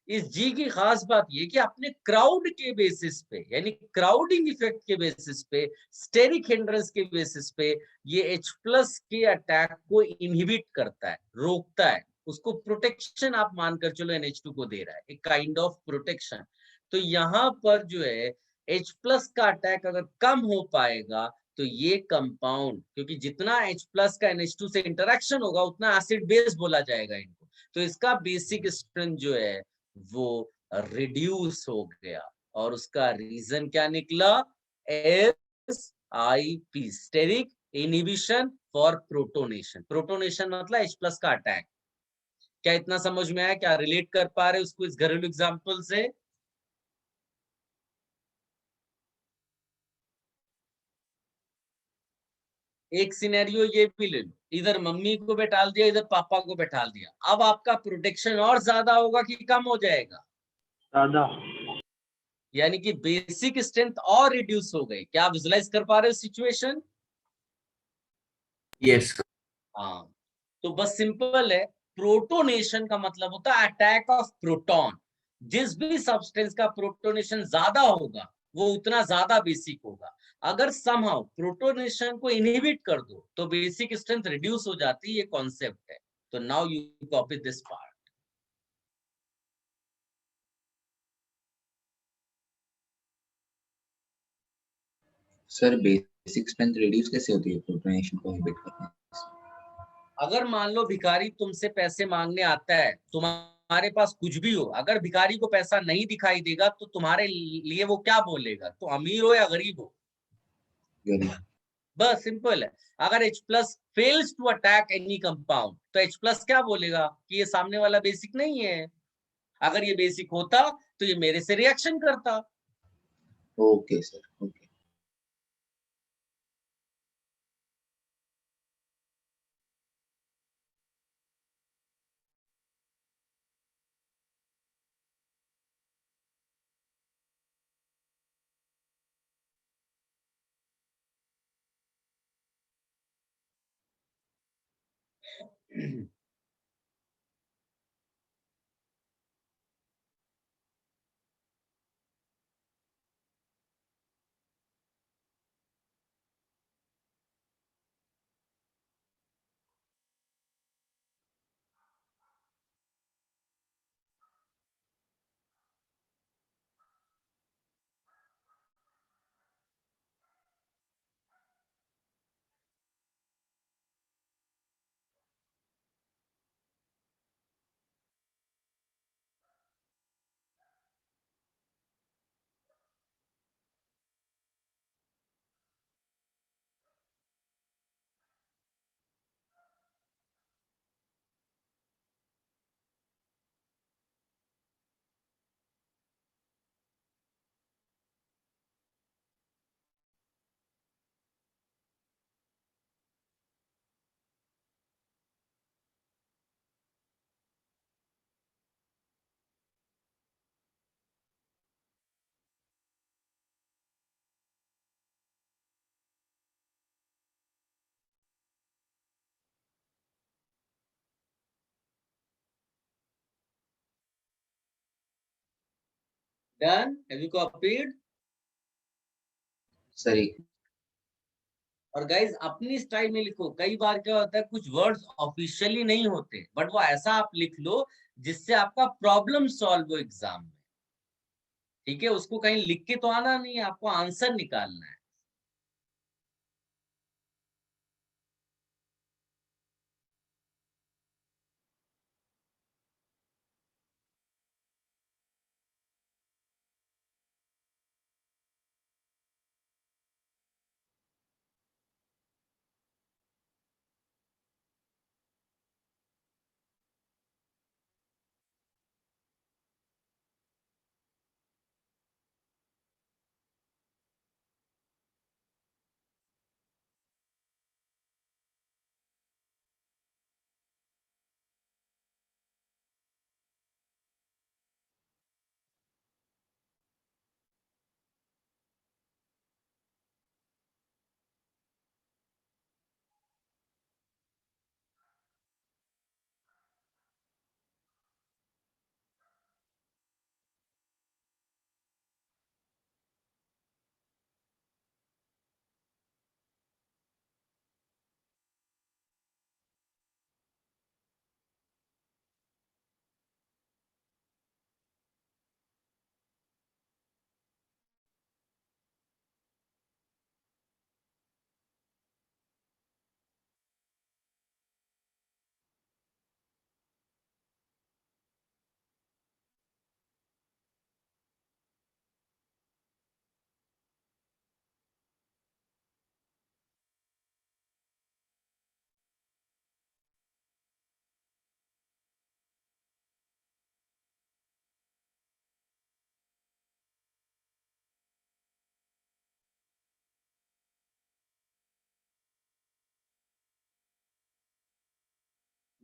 इस जी की खास बात ये कि अपने क्राउड के बेसिस पे, यानी क्राउडिंग इफेक्ट के बेसिस पे, स्टेरिक हिंड्रेंस के बेसिस पे ये H प्लस के अटैक को इनहिबिट करता है, रोकता है, उसको प्रोटेक्शन आप मानकर चलो NH2 को दे रहा है, एक काइंड ऑफ प्रोटेक्शन। तो यहाँ पर जो है H प्लस का अटैक अगर कम हो पाएगा तो ये कंपाउंड, क्योंकि जितना H प्लस का NH2 से इंटरेक्शन होगा उतना एसिड बेस बोला जाएगा इनको, तो इसका बेसिक स्ट्रेंथ जो है वो रिड्यूस हो गया। और उसका रीजन क्या निकला? SIP, steric inhibition for protonation. Protonation मतलब H प्लस का अटैक। क्या इतना समझ में आया? क्या रिलेट कर पा रहे उसको इस घरेलू एग्जाम्पल से? एक सिनेरियो ये भी ले लो, इधर मम्मी को बैठा दिया, इधर पापा को बैठा दिया, अब आपका प्रोटेक्शन और ज्यादा होगा कि कम हो जाएगा? ज्यादा। यानी कि बेसिक स्ट्रेंथ और रिड्यूस हो गई। क्या आप विजुलाइज कर पा रहे हो सिचुएशन? यस। हाँ, तो बस सिंपल है, प्रोटोनेशन का मतलब होता है अटैक ऑफ प्रोटॉन। जिस भी सब्सटेंस का प्रोटोनेशन ज्यादा होगा वो उतना ज्यादा बेसिक होगा। अगर समहाउ प्रोटोनेशन को इनहिबिट कर दो तो बेसिक स्ट्रेंथ रिड्यूस हो जाती है, ये कॉन्सेप्ट है। तो now you copy this part. Sir basic strength reduce कैसे होती है प्रोटोनेशन को इनहिबिट करने से? अगर मान लो भिखारी तुमसे पैसे मांगने आता है, तुम्हारे पास कुछ भी हो, अगर भिखारी को पैसा नहीं दिखाई देगा तो तुम्हारे लिए वो क्या बोलेगा? तो अमीर हो या गरीब हो? गरीब। बस सिंपल है। अगर H plus fails to attack any compound तो H प्लस क्या बोलेगा कि ये सामने वाला बेसिक नहीं है। अगर ये बेसिक होता तो ये मेरे से रिएक्शन करता। Okay sir, okay. Done? Have you copied? Sir और गाइज अपनी स्टाइल में लिखो। कई बार क्या होता है कुछ वर्ड्स ऑफिशियली नहीं होते, बट वो ऐसा आप लिख लो जिससे आपका प्रॉब्लम सॉल्व हो एग्जाम में। ठीक है, उसको कहीं लिख के तो आना नहीं है, आपको आंसर निकालना है।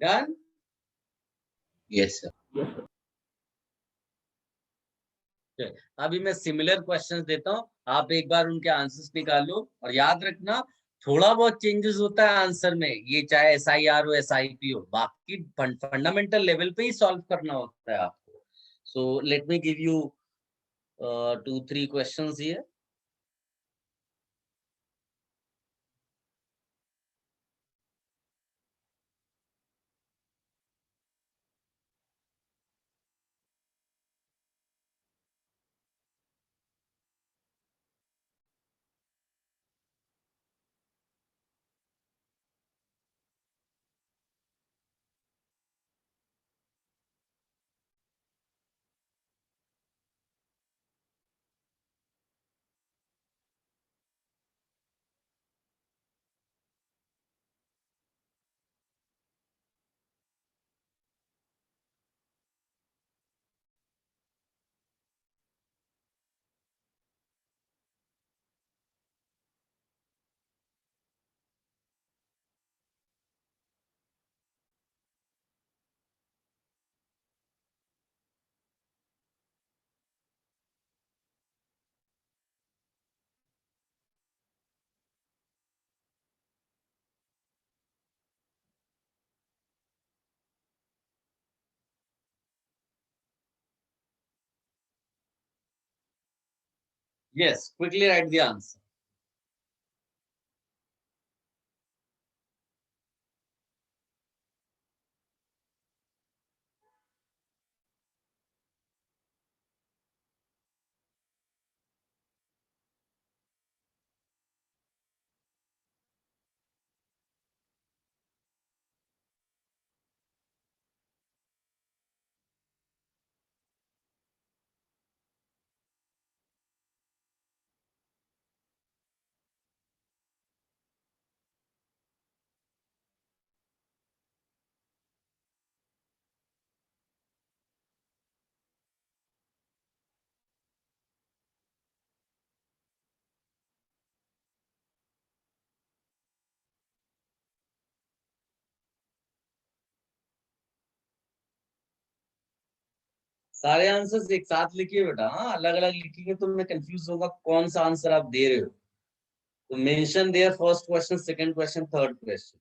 Done? Yes sir. Yes, sir. अभी मैं सिमिलर क्वेश्चंस देता हूँ, आप एक बार उनके आंसर्स निकालो और याद रखना थोड़ा बहुत चेंजेस होता है आंसर में, ये चाहे SIR हो SIP हो, बाकी फंडामेंटल लेवल पे ही सॉल्व करना होता है आपको। So let me give you 2-3 questions here. Yes, quickly right the answer. सारे आंसर्स एक साथ लिखिए बेटा, हाँ अलग अलग लिखेंगे तो मैं कंफ्यूज होगा कौन सा आंसर आप दे रहे हो। तो mention their first question, second question, third question.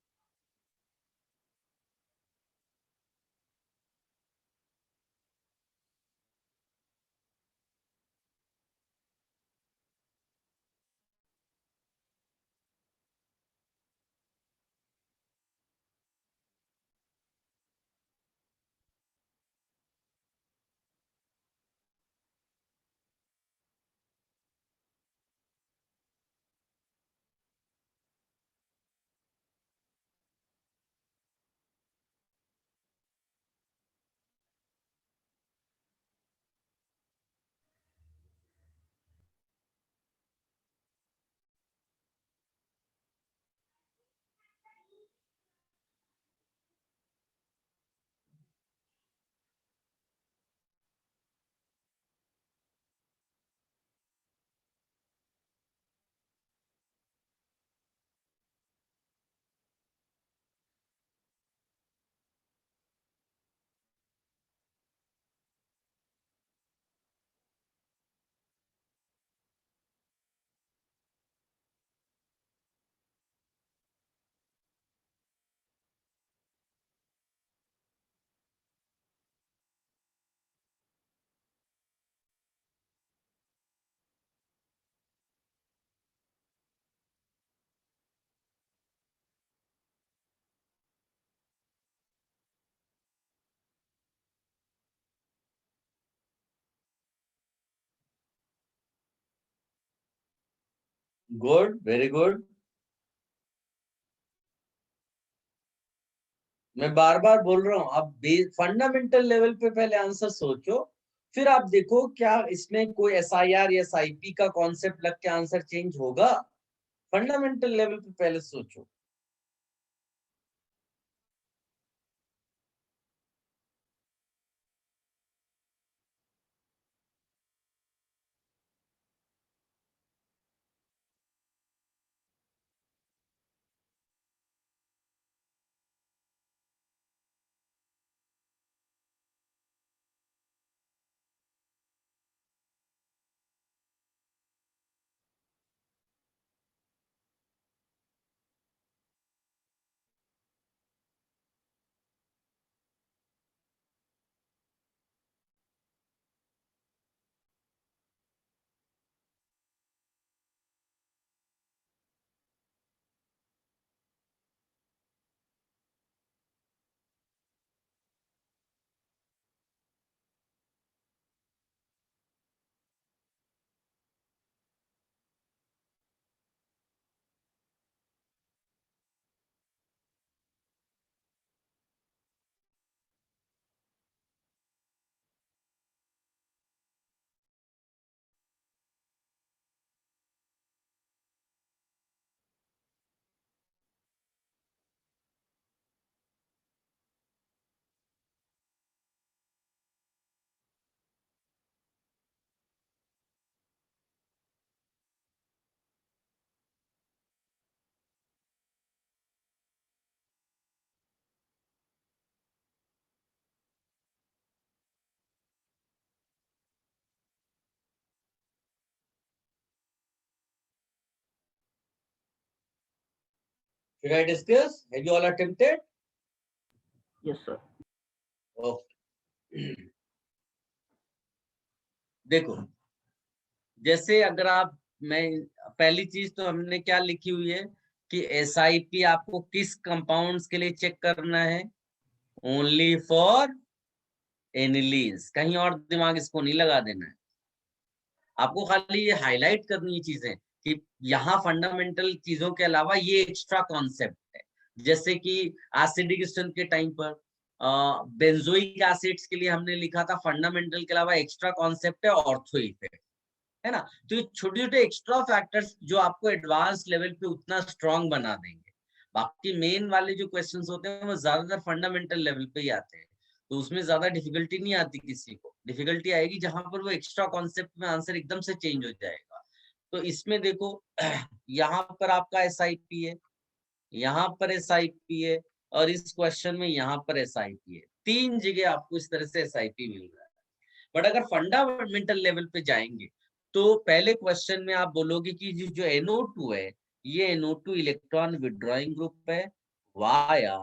Good, very good. मैं बार बार बोल रहा हूँ, आप फंडामेंटल लेवल पे पहले आंसर सोचो, फिर आप देखो क्या इसमें कोई SIR या SIP का कॉन्सेप्ट लग के आंसर चेंज होगा। फंडामेंटल लेवल पे पहले सोचो। Should I discuss? Have you all attempted? Yes, sir. Okay. देखो, जैसे अगर आप, मैं पहली चीज तो हमने क्या लिखी हुई है कि SIP आपको किस कंपाउंड्स के लिए चेक करना है? ओनली फॉर एनिलीन्स, कहीं और दिमाग इसको नहीं लगा देना है। आपको खाली ये हाईलाइट करनी है चीजें कि यहाँ फंडामेंटल चीजों के अलावा ये एक्स्ट्रा कॉन्सेप्ट है। जैसे कि एसिडिक स्ट्रेंथ के टाइम पर बेंजोइक एसिड्स के लिए हमने लिखा था फंडामेंटल के अलावा एक्स्ट्रा कॉन्सेप्ट है ऑर्थो इफेक्ट, है ना। तो ये छोटे छोटे एक्स्ट्रा फैक्टर्स जो आपको एडवांस लेवल पे उतना स्ट्रांग बना देंगे। बाकी मेन वाले जो क्वेश्चंस होते हैं वो ज्यादातर फंडामेंटल लेवल पे ही आते हैं, तो उसमें ज्यादा डिफिकल्टी नहीं आती किसी को। डिफिकल्टी आएगी जहां पर वो एक्स्ट्रा कॉन्सेप्ट में आंसर एकदम से चेंज हो जाएगा। तो इसमें देखो यहाँ पर आपका SIP है, यहाँ पर SIP है, और इस क्वेश्चन में यहाँ पर SIP है। 3 जगह आपको इस तरह से SIP मिल रहा है। बट अगर फंडामेंटल लेवल पे जाएंगे तो पहले क्वेश्चन में आप बोलोगे कि जो NO2 है, ये NO2 इलेक्ट्रॉन विड्रॉइंग ग्रुप है वाया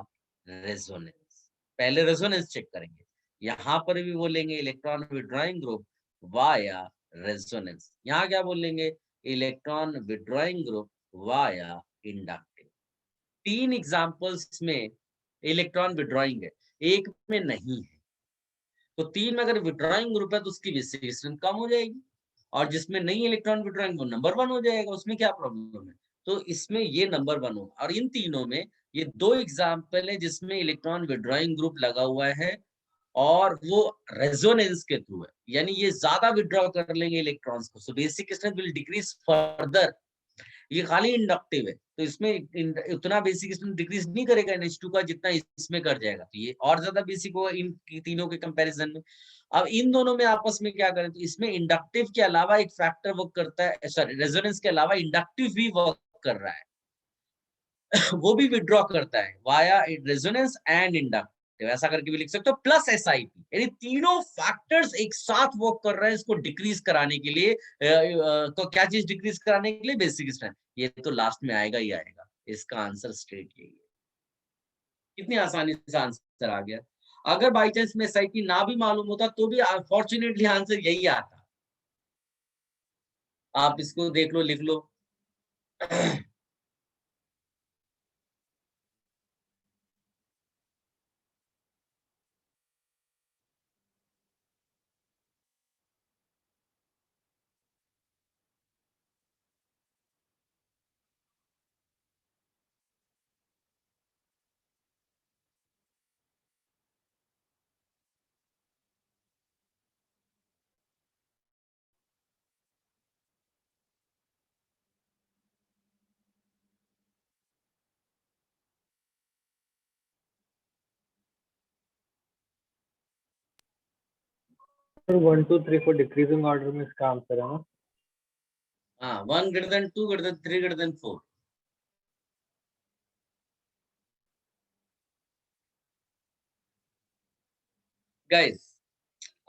रेजोनेंस। पहले रेजोनेंस चेक करेंगे। यहाँ पर भी बोलेंगे electron withdrawing group via resonance. यहाँ क्या बोलेंगे? Electron withdrawing group via inductive. 3 examples में इलेक्ट्रॉन विड्रॉइंग है, एक में नहीं है। तो 3 में अगर विड्रॉइंग ग्रुप है तो उसकी बेसिक स्ट्रेंथ कम हो जाएगी, और जिसमें नहीं इलेक्ट्रॉन विड्रॉइंग वो नंबर 1 हो जाएगा। उसमें क्या प्रॉब्लम है? तो इसमें ये नंबर 1 होगा। और इन तीनों में ये 2 एग्जाम्पल है जिसमें इलेक्ट्रॉन विड्रॉइंग ग्रुप लगा हुआ है और वो रेजोनेंस के थ्रू है, यानी ये ज्यादा विड्रॉ कर लेंगे इलेक्ट्रॉन्स को, so basic strength will decrease further. ये खाली इंडक्टिव है, तो इसमें उतना बेसिक स्ट्रेंथ डिक्रीज नहीं करेगा NH2 का जितना इसमें कर जाएगा। तो ये और ज्यादा बेसिक होगा इन तीनों के कंपैरिजन में। अब इन दोनों में आपस में क्या करें, तो इसमें इंडक्टिव के अलावा एक फैक्टर वर्क करता है, सॉरी रेजोनेंस के अलावा इंडक्टिव भी वर्क कर रहा है वो भी विड्रॉ करता है वाया रेजोनेंस एंड इंडक्टिव, ऐसा करके भी लिख सकते हो, प्लस SIP। यानी तीनों फैक्टर्स एक साथ वर्क कर रहे हैं इसको डिक्रीज कराने के लिए। तो क्या चीज डिक्रीज कराने के लिए? Basic strength. ये तो लास्ट में आएगा ही आएगा, इसका आंसर स्ट्रेट यही है। कितनी आसानी से आंसर आ गया। अगर बाई चांस में SIP ना भी मालूम होता तो भी अनफॉर्चुनेटली आंसर यही आता। आप इसको देख लो, लिख लो सर 1 2 3 4 डिक्रीजिंग ऑर्डर में इसका आंसर है ना? हाँ, 1 greater than 2 greater than 3 greater than 4। Guys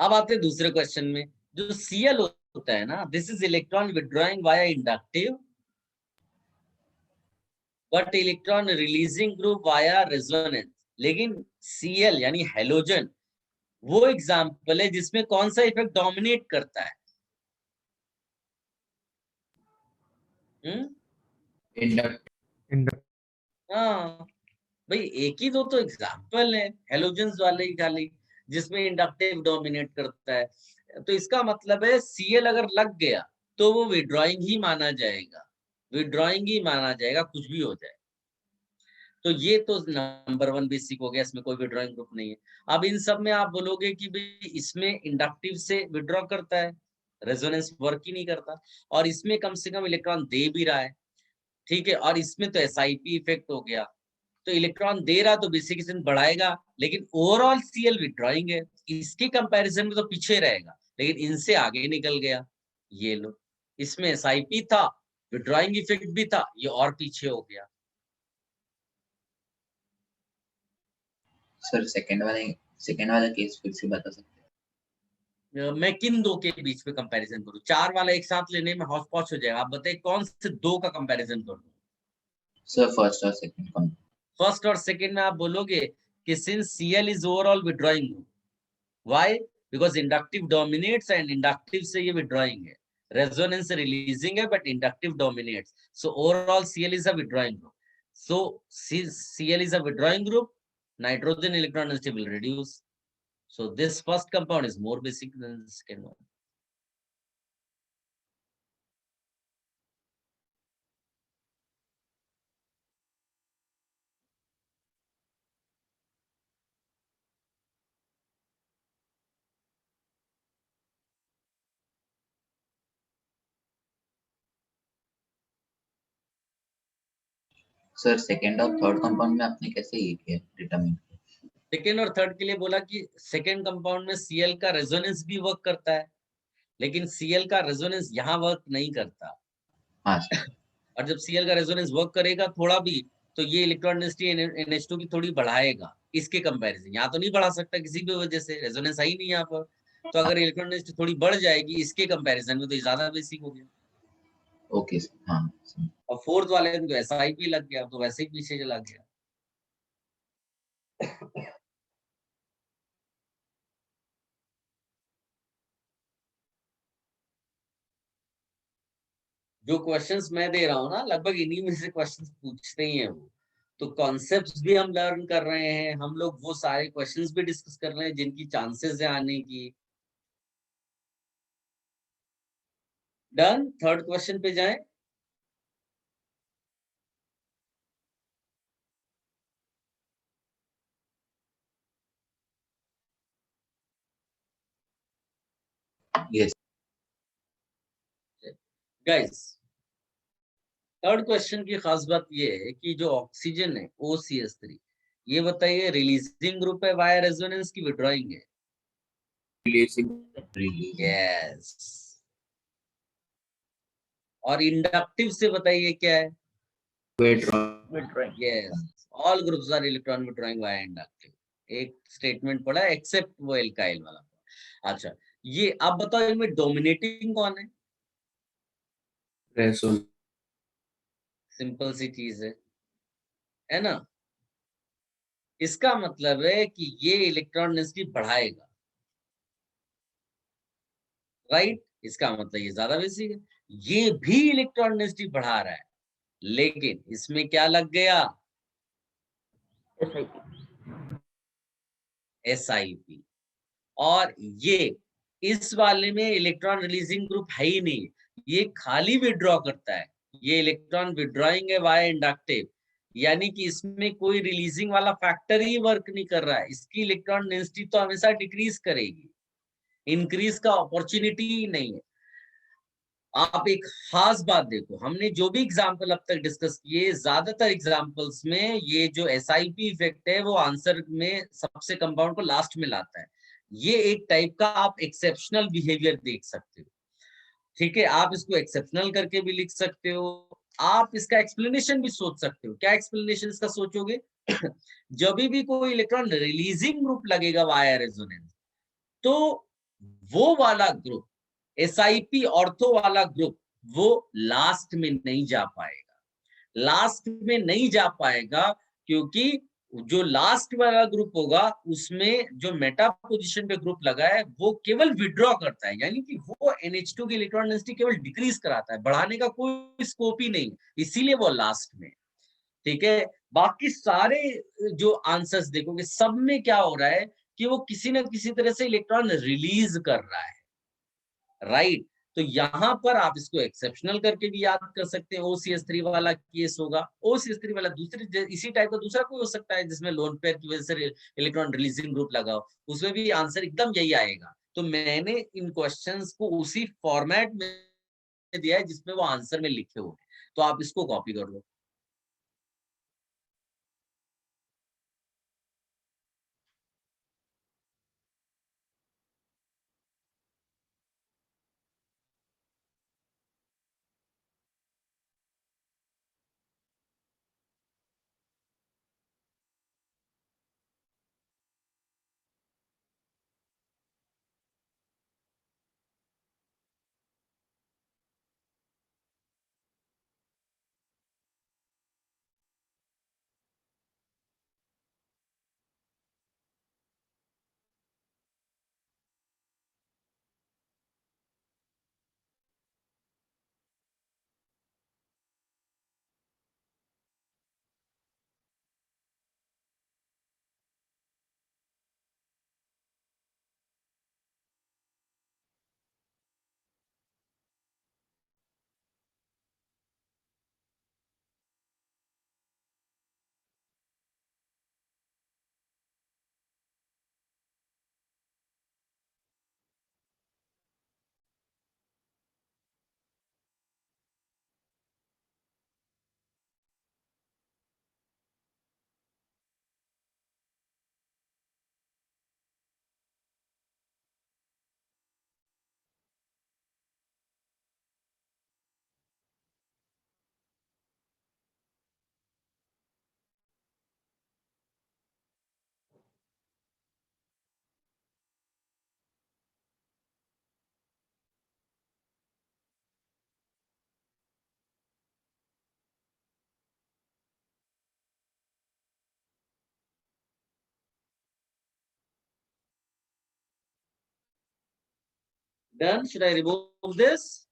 अब आते हैं दूसरे क्वेश्चन में। जो Cl होता है ना, this is electron withdrawing via inductive but electron releasing group via resonance. लेकिन Cl यानी हेलोजन वो एग्जाम्पल है जिसमें कौन सा इफेक्ट डोमिनेट करता है? हाँ भाई, एक ही दो तो एग्जाम्पल है हेलोजन्स वाले ही खाली, जिसमें इंडक्टिव डोमिनेट करता है। तो इसका मतलब है Cl अगर लग गया तो वो विड्रॉइंग ही माना जाएगा, विड्रॉइंग ही माना जाएगा, कुछ भी हो जाए। तो ये तो नंबर 1 बेसिक हो गया, इसमें कोई विड्रॉइंग ग्रुप नहीं है। अब इन सब में आप बोलोगे कि भाई इसमें इंडक्टिव से विड्रॉ करता है, रेजोनेंस वर्क ही नहीं करता, और इसमें कम से कम इलेक्ट्रॉन दे भी रहा है, ठीक है, और इसमें तो SIP इफेक्ट हो गया। तो इलेक्ट्रॉन दे रहा तो बेसिक स्ट्रेंथ बढ़ाएगा, लेकिन ओवरऑल Cl विड्रॉइंग है, इसके कंपैरिजन में तो पीछे रहेगा, लेकिन इनसे आगे निकल गया। ये लो, इसमें SIP था, विड्रॉइंग इफेक्ट भी था, ये और पीछे हो गया। सर सेकंड वाला केस फिर से बता सकते हैं? मैं किन दो के बीच में कंपैरिजन करूं? 4 वाला एक साथ लेने में हौच पौच हो जाएगा। आप बताइए कौन से 2 का कंपैरिजन करूं? सर फर्स्ट और सेकंड कंपाउंड। फर्स्ट और सेकंड में आप बोलोगे कि since Cl is overall withdrawing group, why? Because inductive dominates and inductive से ये विड्रॉइंग है, रेजोनेंस रिलीजिंग है but inductive dominates, so overall Cl is a withdrawing group, so Cl is a withdrawing group, nitrogen electron density will reduce, so this first compound is more basic than the second one. Sir second और third compound में आपने कैसे ये किया determine? Second और third के लिए बोला कि सेकेंड कंपाउंड में Cl का रेजोनेंस भी वर्क करता है, लेकिन Cl का रेजोनेंस यहाँ वर्क नहीं करता। हाँ सर। और जब Cl का रेजोनेंस वर्क करेगा थोड़ा भी, तो ये इलेक्ट्रॉन डेंसिटी NH2 की थोड़ी बढ़ाएगा इसके कंपैरिजन। यहाँ तो नहीं बढ़ा सकता किसी भी वजह से, रेजोनेंस है ही नहीं यहाँ पर, तो अगर इलेक्ट्रॉन डेंसिटी थोड़ी बढ़ जाएगी इसके कंपैरिजन में तो ये ज्यादा बेसिक हो गया। Okay sir. हाँ सर। और फोर्थ वाले में तो SiP लग गया, तो वैसे ही पीछे चला गया। जो क्वेश्चंस मैं दे रहा हूँ ना, लगभग इन्हीं में से क्वेश्चंस पूछते ही हैं वो, तो कॉन्सेप्ट्स भी हम लर्न कर रहे हैं, हम लोग वो सारे क्वेश्चंस भी डिस्कस कर रहे हैं जिनकी चांसेस है आने की। डन, थर्ड क्वेश्चन पे जाएं। यस गाइस, थर्ड क्वेश्चन की खास बात ये है कि जो ऑक्सीजन है OCS3, ये बताइए रिलीजिंग ग्रुप है वाया रेजोनेंस की विड्रॉइंग है? रिलीज। यस। और इंडक्टिव से बताइए क्या है? Withdrawing. Yes, all groups are electron withdrawing via inductive. एक स्टेटमेंट पढ़ा एक्सेप्ट वो एल्काइल वाला। अच्छा, ये आप बताओ इनमें डोमिनेटिंग कौन है? रेजोनेंस। सिंपल सी चीज है ना? इसका मतलब है कि ये इलेक्ट्रॉन डेंसिटी बढ़ाएगा, राइट? इसका मतलब ये ज्यादा बेसिक है, ये भी इलेक्ट्रॉन डेंसिटी बढ़ा रहा है, लेकिन इसमें क्या लग गया? SiP। और ये इस वाले में इलेक्ट्रॉन रिलीजिंग ग्रुप है ही नहीं, ये खाली विड्रॉ करता है, ये इलेक्ट्रॉन विड्रॉइंग है वाया इंडक्टिव, यानी कि इसमें कोई रिलीजिंग वाला फैक्टर ही वर्क नहीं कर रहा है, इसकी इलेक्ट्रॉन डेंसिटी तो हमेशा डिक्रीज करेगी, इंक्रीज का अपॉर्चुनिटी ही नहीं है। आप एक खास बात देखो, हमने जो भी एग्जांपल अब तक डिस्कस किए, ज्यादातर एग्जांपल्स में ये जो SiP इफेक्ट है वो आंसर में सबसे कंपाउंड को लास्ट में लाता है। ये एक टाइप का आप एक्सेप्शनल बिहेवियर देख सकते हो, ठीक है? आप इसको एक्सेप्शनल करके भी लिख सकते हो, आप इसका एक्सप्लेनेशन भी सोच सकते हो। क्या एक्सप्लेनेशन इसका सोचोगे? जब भी कोई इलेक्ट्रॉन रिलीजिंग ग्रुप लगेगा वाया रेजोनेंस, तो वो वाला ग्रुप SiP ऑर्थो वाला ग्रुप वो लास्ट में नहीं जा पाएगा, लास्ट में नहीं जा पाएगा, क्योंकि जो लास्ट वाला ग्रुप होगा उसमें जो मेटा पोजीशन पे ग्रुप लगा है वो केवल विड्रॉ करता है, यानी कि वो NH2 की इलेक्ट्रॉन डेंसिटी केवल डिक्रीज कराता है, बढ़ाने का कोई स्कोप ही नहीं, इसीलिए वो लास्ट में। ठीक है, बाकी सारे जो आंसर्स देखोगे सब में क्या हो रहा है कि वो किसी न किसी तरह से इलेक्ट्रॉन रिलीज कर रहा है, राइट? तो यहां पर आप इसको एक्सेप्शनल करके भी याद कर सकते हैं, OCS3 वाला केस होगा। OCS3 वाला दूसरे इसी टाइप का दूसरा कोई हो सकता है जिसमें लोन पेयर की वजह से इलेक्ट्रॉन रिलीजिंग ग्रुप लगा हो, उसमें भी आंसर एकदम यही आएगा। तो मैंने इन क्वेश्चंस को उसी फॉर्मेट में दिया है जिसमें वो आंसर में लिखे हुए हैं, तो आप इसको कॉपी कर लो। Done. Should I remove this?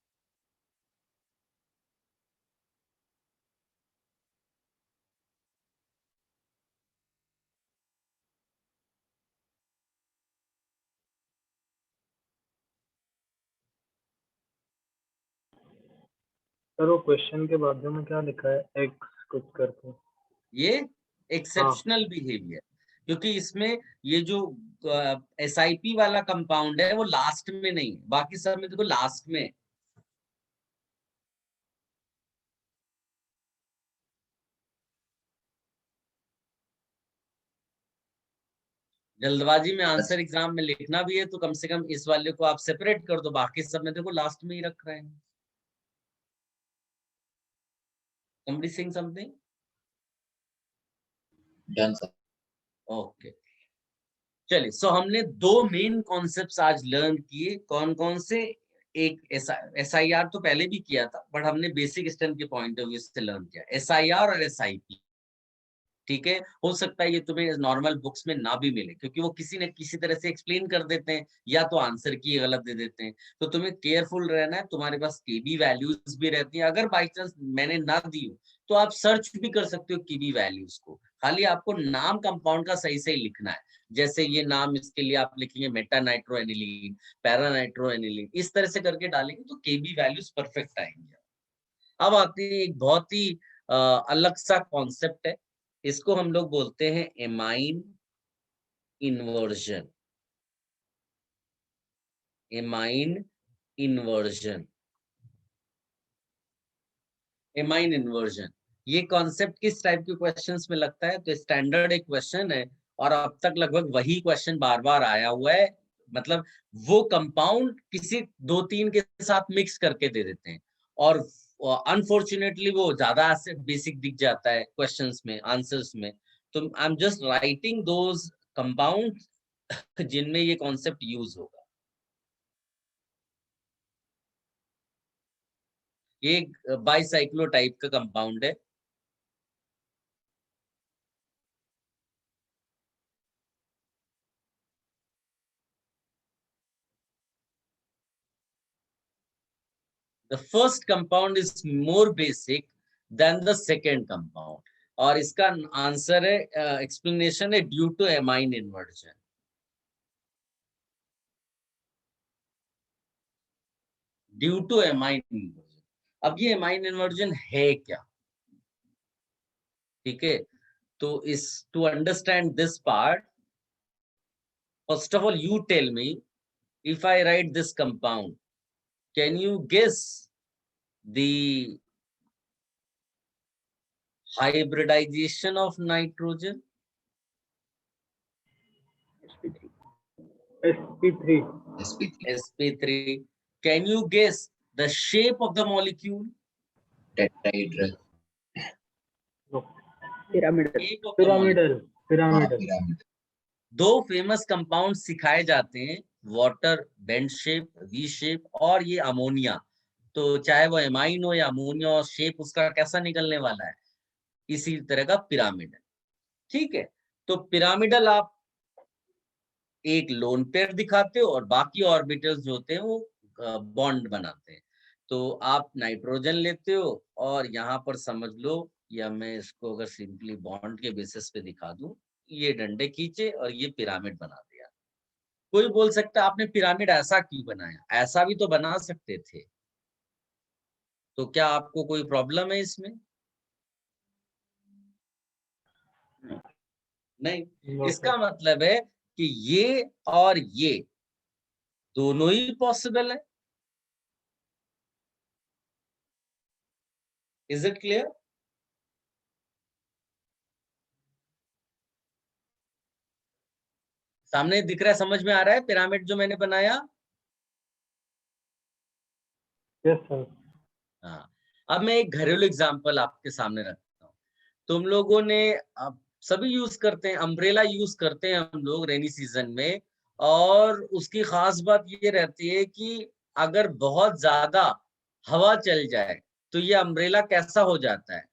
Sir वो क्वेश्चन के बाद में क्या लिखा है, एक्स कुछ करके? ये एक्सेप्शनल बिहेवियर, क्योंकि इसमें ये जो SIP वाला कंपाउंड है वो लास्ट में नहीं, बाकी सब में देखो लास्ट में। जल्दबाजी में आंसर एग्जाम में लिखना भी है तो कम से कम इस वाले को आप सेपरेट कर दो, बाकी सब में देखो लास्ट में ही रख रहे हैं। Somebody saying something? Done, sir. Okay चलिए, सो हमने दो मेन कॉन्सेप्ट्स आज लर्न किए। कौन कौन से? एक SIR तो पहले भी किया था, बट हमने बेसिक स्टैंड के पॉइंट ऑफ व्यू से लर्न किया, SIR और SIP। ठीक है, हो सकता है ये तुम्हें नॉर्मल बुक्स में ना भी मिले, क्योंकि वो किसी न किसी तरह से एक्सप्लेन कर देते हैं या तो आंसर की गलत दे देते हैं। तो तुम्हें केयरफुल रहना है, तुम्हारे पास KB वैल्यूज भी रहती हैं। अगर बाई चांस मैंने ना दी हो तो आप सर्च भी कर सकते हो KB वैल्यूज को, खाली आपको नाम कंपाउंड का सही सही लिखना है। जैसे ये नाम, इसके लिए आप लिखेंगे मेटा नाइट्रोएनिलीन, पैरा नाइट्रोएनिलीन, इस तरह से करके डालेंगे तो KB वैल्यूज परफेक्ट आएंगे। अब आती है एक बहुत ही अलग सा कॉन्सेप्ट है, इसको हम लोग बोलते हैं amine inversion. Amine inversion, amine inversion, ये कॉन्सेप्ट किस टाइप के क्वेश्चंस में लगता है? तो स्टैंडर्ड एक क्वेश्चन है और अब तक लगभग वही क्वेश्चन बार बार आया हुआ है। मतलब वो कंपाउंड किसी 2-3 के साथ मिक्स करके दे देते हैं और अनफॉर्चुनेटली वो ज्यादा बेसिक दिख जाता है क्वेश्चंस में, आंसर्स में। तो I am just writing those compound जिनमें ये कॉन्सेप्ट यूज होगा। ये बाइसाइक्लो टाइप का कंपाउंड है। The first compound is more basic than the second compound, और इसका आंसर है, एक्सप्लेनेशन है, due to amine inversion. Due to amine inversion. अब ये एमाइन इन्वर्जन है क्या? ठीक है, तो इस to understand this part, first of all you tell me, if I write this compound, can you guess the hybridization of nitrogen? sp3. sp3. Can you guess the shape of the molecule? Tetrahedral. No. Pyramidal. Pyramidal. दो famous compound सिखाए जाते हैं, water bend shape, V shape, और ये ammonia. तो चाहे वो amine हो या अमोनिया, और शेप उसका कैसा निकलने वाला है? इसी तरह का पिरामिडल। ठीक है, तो पिरामिडल आप एक लोन पेयर दिखाते हो और बाकी ऑर्बिटल्स जो होते हैं वो बॉन्ड बनाते हैं। तो आप नाइट्रोजन लेते हो और यहाँ पर समझ लो, या मैं इसको अगर सिंपली बॉन्ड के बेसिस पे दिखा दूं, ये डंडे खींचे और ये पिरामिड बना दिया। कोई बोल सकता है आपने पिरामिड ऐसा क्यों बनाया? ऐसा भी तो बना सकते थे। तो क्या आपको कोई प्रॉब्लम है इसमें? नहीं। इसका मतलब है कि ये और ये दोनों ही पॉसिबल है। Is it clear? सामने दिख रहा है, समझ में आ रहा है पिरामिड जो मैंने बनाया? Yes sir. हाँ, अब मैं एक घरेलू एग्जांपल आपके सामने रखता हूँ। तुम लोगों ने, अब सभी यूज करते हैं, अम्ब्रेला यूज करते हैं हम लोग रेनी सीजन में, और उसकी खास बात ये रहती है कि अगर बहुत ज्यादा हवा चल जाए तो ये अम्ब्रेला कैसा हो जाता है?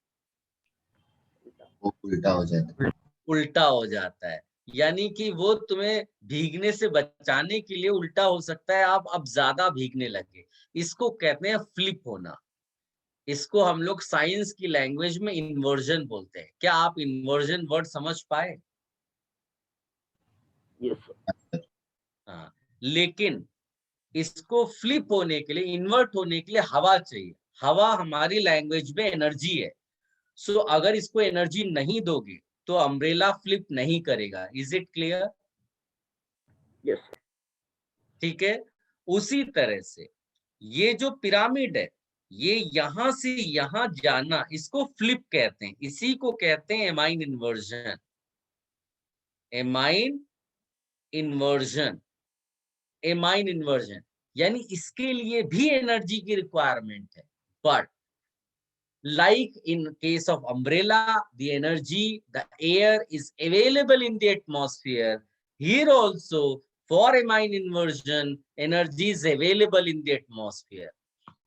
वो उल्टा हो जाता है। उल्टा हो जाता है। यानी कि वो तुम्हें भीगने से बचाने के लिए उल्टा हो सकता है, आप अब ज्यादा भीगने लगे। इसको कहते हैं फ्लिप होना। इसको हम लोग साइंस की लैंग्वेज में इन्वर्जन बोलते हैं। क्या आप इन्वर्जन वर्ड समझ पाए? Yes sir. हाँ, लेकिन इसको फ्लिप होने के लिए, इन्वर्ट होने के लिए हवा चाहिए। हवा हमारी लैंग्वेज में एनर्जी है। सो अगर इसको एनर्जी नहीं दोगे तो अम्ब्रेला फ्लिप नहीं करेगा। Is it clear? यस ठीक है। उसी तरह से ये जो पिरामिड है, ये यहां से यहां जाना, इसको फ्लिप कहते हैं। इसी को कहते हैं amine inversion. Amine inversion, amine inversion, यानी इसके लिए भी एनर्जी की रिक्वायरमेंट है। But like in case of umbrella, the energy, the air is available in the atmosphere. Here also for amine inversion, energy is available in the atmosphere.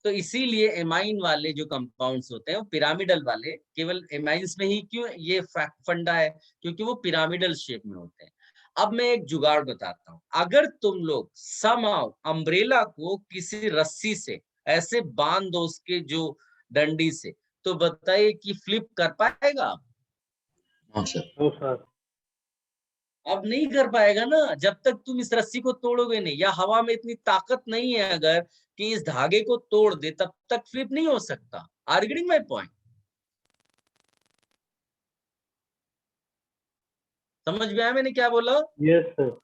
तो इसीलिए amine वाले जो कंपाउंड्स होते हैं, वो पिरामिडल वाले, केवल एमाइंस में ही क्यों ये फंडा है, क्योंकि वो पिरामिडल शेप में होते हैं। अब मैं एक जुगाड़ बताता हूँ। अगर तुम लोग समहाउ अम्ब्रेला को किसी रस्सी से ऐसे बांध दो उसके जो डंडी से, तो बताइए कि फ्लिप कर पाएगा? हाँ सर। No sir. अब नहीं कर पाएगा ना, जब तक तुम इस रस्सी को तोड़ोगे नहीं, या हवा में इतनी ताकत नहीं है अगर कि इस धागे को तोड़ दे, तब तक फ्लिप नहीं हो सकता। Are you getting my point? समझ में आया मैंने क्या बोला? Yes sir.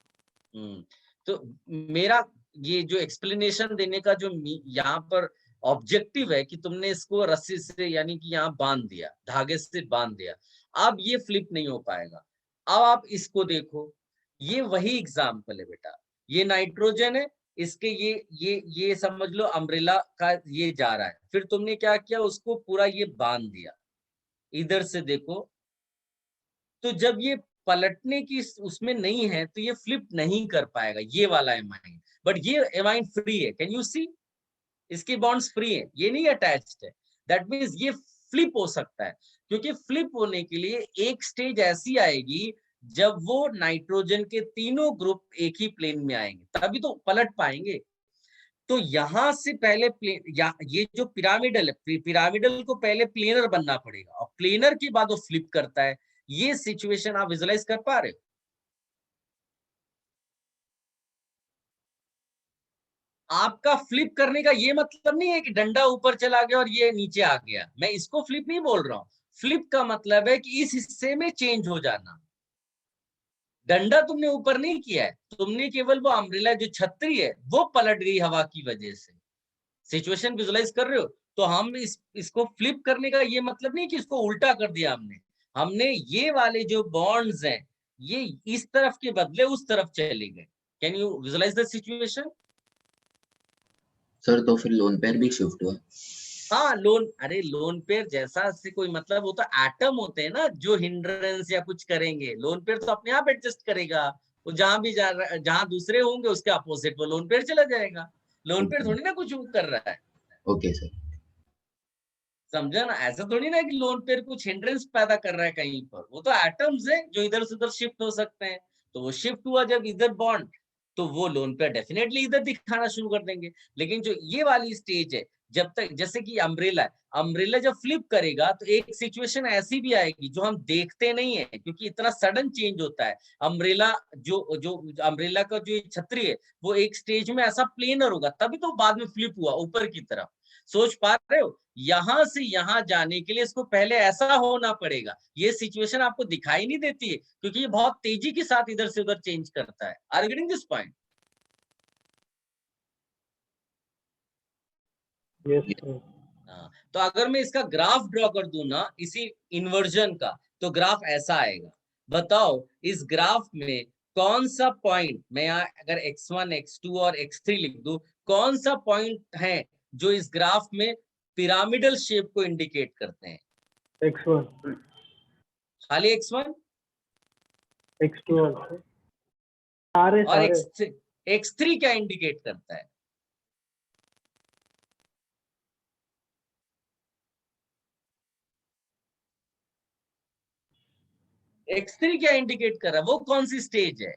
तो मेरा ये जो एक्सप्लेनेशन देने का जो यहाँ पर ऑब्जेक्टिव है कि तुमने इसको रस्सी से यानी कि यहाँ बांध दिया, धागे से बांध दिया, अब ये फ्लिप नहीं हो पाएगा। अब आप इसको देखो, ये वही एग्जाम्पल है बेटा। ये नाइट्रोजन है, इसके ये समझ लो अम्ब्रेला का ये जा रहा है, फिर तुमने क्या किया, उसको पूरा ये बांध दिया। इधर से देखो, तो जब ये पलटने की उसमें नहीं है तो ये फ्लिप नहीं कर पाएगा, ये वाला एमाइन। बट ये एमाइन फ्री है, कैन यू सी? इसके बॉन्ड्स फ्री है, ये नहीं अटैच्ड है। दैट मीन्स ये फ्लिप हो सकता है, क्योंकि फ्लिप होने के लिए एक स्टेज ऐसी आएगी जब वो नाइट्रोजन के तीनों ग्रुप एक ही प्लेन में आएंगे, तभी तो पलट पाएंगे। तो यहां से पहले ये जो पिरामिडल है, पिरामिडल को पहले प्लेनर बनना पड़ेगा, और प्लेनर के बाद वो फ्लिप करता है। ये सिचुएशन आप विजुलाइज कर पा रहे हो? आपका फ्लिप करने का ये मतलब नहीं है कि डंडा ऊपर चला गया और ये नीचे आ गया, मैं इसको फ्लिप नहीं बोल रहा हूं। फ्लिप का मतलब है कि इस हिस्से में चेंज हो जाना। डंडा तुमने ऊपर नहीं किया है, तुमने केवल वो अम्ब्रेला जो छतरी है वो पलट गई हवा की वजह से। सिचुएशन विजुलाइज कर रहे हो? तो हम इसको फ्लिप करने का ये मतलब नहीं कि इसको उल्टा कर दिया हमने। हमने ये वाले जो बॉन्ड्स हैं, ये इस तरफ के बदले उस तरफ चले गए। Can you visualise the situation? Sir तो फिर लोन पेयर भी शिफ्ट हुआ? हाँ, लोन पेयर जैसा से कोई मतलब, वो तो एटम होते हैं ना जो हिंड्रेंस या कुछ करेंगे। लोन पेयर तो अपने आप एडजस्ट करेगा, वो जहां भी जहां दूसरे होंगे उसके अपोजिट वो लोन पेयर चला जाएगा। लोन पेयर थोड़ी ना कुछ कर रहा है। Okay sir. समझा ना? ऐसा थोड़ी ना कि लोन पेयर कुछ हिंड्रेंस पैदा कर रहा है कहीं पर, वो तो एटम्स है जो इधर से उधर शिफ्ट हो सकते हैं। तो वो शिफ्ट हुआ जब इधर बॉन्ड, तो वो लोन पेयर डेफिनेटली इधर दिखाना शुरू कर देंगे। लेकिन जो ये वाली स्टेज है, जब तक जैसे कि अम्ब्रेला है, अम्ब्रेला जब फ्लिप करेगा तो एक सिचुएशन ऐसी भी आएगी जो हम देखते नहीं है, क्योंकि इतना सडन चेंज होता है। अम्ब्रेला जो जो अम्ब्रेला का जो छतरी है, वो एक स्टेज में ऐसा प्लेनर होगा, तभी तो बाद में फ्लिप हुआ ऊपर की तरफ। सोच पा रहे हो? यहां से यहां जाने के लिए इसको पहले ऐसा होना पड़ेगा। ये सिचुएशन आपको दिखाई नहीं देती है क्योंकि ये बहुत तेजी के साथ इधर से उधर चेंज करता है। Are you getting this point? Yes sir. तो अगर मैं इसका ग्राफ ड्रॉ कर दूं ना इसी इन्वर्जन का, तो ग्राफ ऐसा आएगा। बताओ इस ग्राफ में कौन सा पॉइंट, मैं यहाँ अगर x1 x2 और x3 लिख दूं, कौन सा पॉइंट है जो इस ग्राफ में पिरामिडल शेप को इंडिकेट करते हैं? x1 खाली x1 x2 also सारे और सारे x3 क्या इंडिकेट करता है? X3 क्या इंडिकेट कर रहा है, वो कौन सी स्टेज है?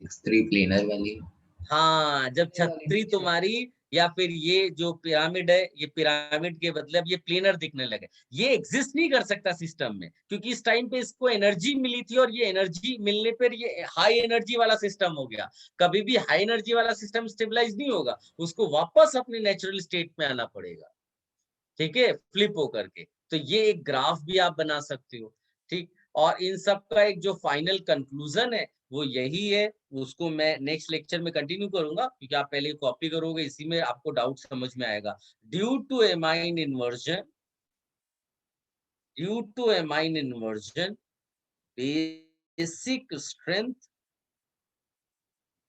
X3 प्लेनर वाली। हाँ, जब छतरी तुम्हारी या फिर ये जो पिरामिड है, ये पिरामिड के मतलब ये प्लेनर दिखने लगे, ये एग्जिस्ट नहीं कर सकता सिस्टम में, क्योंकि इस टाइम पे इसको एनर्जी मिली थी और ये एनर्जी मिलने पर ये हाई एनर्जी वाला सिस्टम हो गया। कभी भी हाई एनर्जी वाला सिस्टम स्टेबलाइज नहीं होगा, उसको वापस अपने नेचुरल स्टेट में आना पड़ेगा, ठीक है, फ्लिप होकर के। तो ये एक ग्राफ भी आप बना सकते हो, ठीक। और इन सब का एक जो फाइनल कंक्लूजन है वो यही है, उसको मैं नेक्स्ट लेक्चर में कंटिन्यू करूंगा, क्योंकि आप पहले कॉपी करोगे, इसी में आपको डाउट समझ में आएगा। Due to amine inversion, basic strength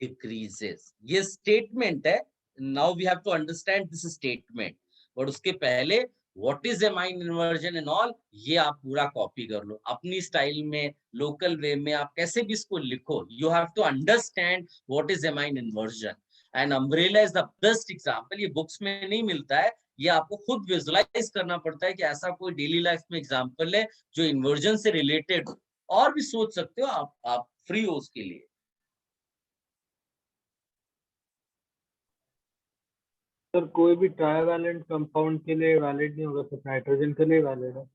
decreases. ये स्टेटमेंट है, now we have to understand this statement, but उसके पहले what is amine inversion and all, ये आप पूरा कॉपी कर लो अपनी स्टाइल में, लोकल वे में, आप कैसे भी इसको लिखो। You have to understand what is amine inversion and umbrella is the best example. ये बुक्स में नहीं मिलता है, ये आपको खुद विजुअलाइज करना पड़ता है कि ऐसा कोई डेली लाइफ में एग्जांपल है जो इन्वर्जन से रिलेटेड। और भी सोच सकते हो आप फ्री हो उसके लिए। सर कोई भी ट्राइवैलेंट कंपाउंड के लिए वैलिड नहीं होगा, सिर्फ नाइट्रोजन के लिए वैलिड है।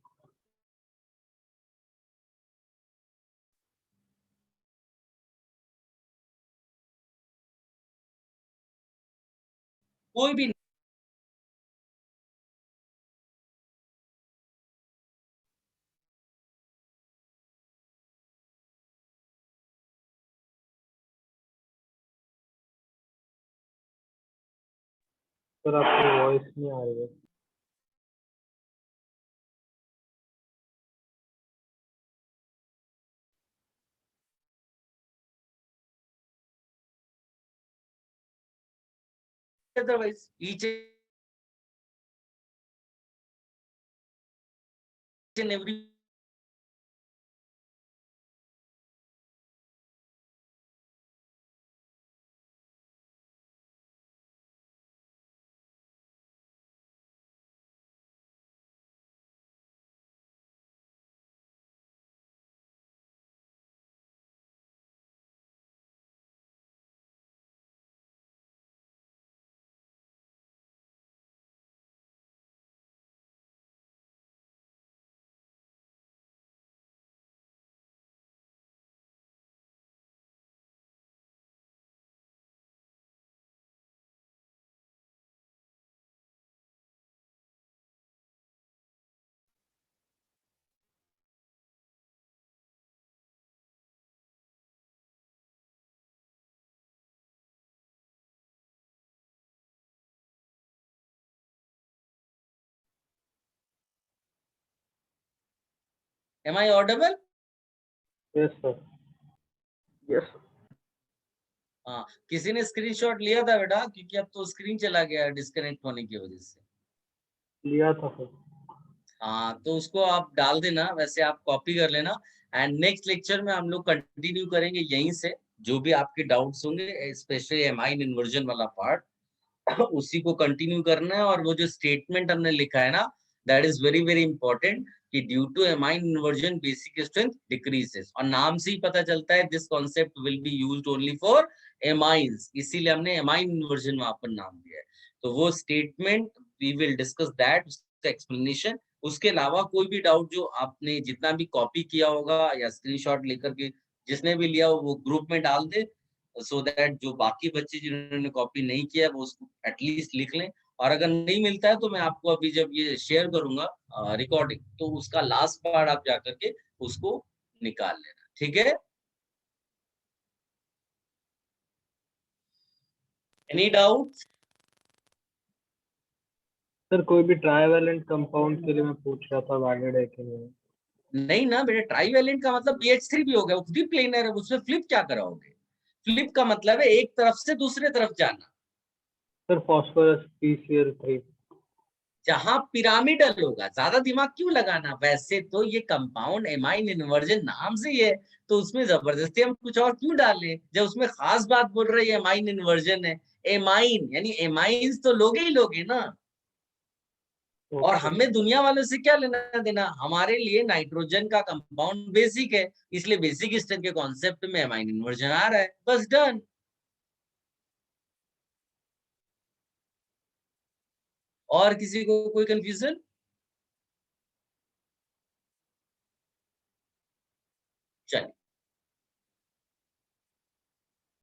कोई भी सर आपकी वॉइस नहीं आ रही है। otherwise each and every am I audible? Yes sir. Yes हाँ, किसी ने स्क्रीनशॉट लिया था बेटा, क्योंकि अब तो स्क्रीन चला गया डिस्कनेक्ट होने की वजह से। लिया था सर। हाँ, तो उसको आप डाल देना, वैसे आप कॉपी कर लेना। एंड नेक्स्ट लेक्चर में हम लोग कंटिन्यू करेंगे यहीं से, जो भी आपके डाउट्स होंगे स्पेशली एमाइन इन्वर्जन वाला पार्ट उसी को कंटिन्यू करना है। और वो जो स्टेटमेंट हमने लिखा है ना, that is very very important, कि due to amine inversion basic strength decreases. और नाम से ही पता चलता है this concept will be used only for amines, इसीलिए हमने एमाइन इन्वर्जन वहां पर नाम दिया है। तो वो statement we will discuss that explanation. उसके अलावा कोई भी डाउट जो आपने जितना भी कॉपी किया होगा या स्क्रीनशॉट लेकर के जिसने भी लिया हो, वो ग्रुप में डाल दे, सो दैट जो बाकी बच्चे जिन्होंने कॉपी नहीं किया वो उसको एटलीस्ट लिख लें। और अगर नहीं मिलता है तो मैं आपको अभी जब ये शेयर करूंगा रिकॉर्डिंग, तो उसका लास्ट पार्ट आप जाकर के उसको निकाल लेना, ठीक है। Any doubt? सर कोई भी ट्राइवैलेंट कंपाउंड के लिए मैं पूछ रहा था वैलिड है कि नहीं। नहीं ना बेटा, ट्राईवैलेंट का मतलब BH3 भी हो गया, वो भी प्लेनर है, उसमें फ्लिप क्या कराओगे? फ्लिप का मतलब है एक तरफ से दूसरे तरफ जाना। Sir phosphorus PCl3। जहां पिरामिडल होगा, ज्यादा दिमाग क्यों लगाना? वैसे तो ये कंपाउंड एमाइन इन्वर्जन नाम से ही है, तो उसमें जबरदस्ती हम कुछ और क्यों डालें, जब उसमें खास बात बोल रहे हैं एमाइन इन्वर्जन है। एमाइन यानी एमाइंस तो लोगे ही लोगे ना। और हमें दुनिया वालों से क्या लेना देना, हमारे लिए नाइट्रोजन का कंपाउंड बेसिक है, इसलिए बेसिक स्ट्रेंथ के कॉन्सेप्ट में अमाइन इन्वर्जन आ रहा है, बस डन। और किसी को कोई कंफ्यूजन?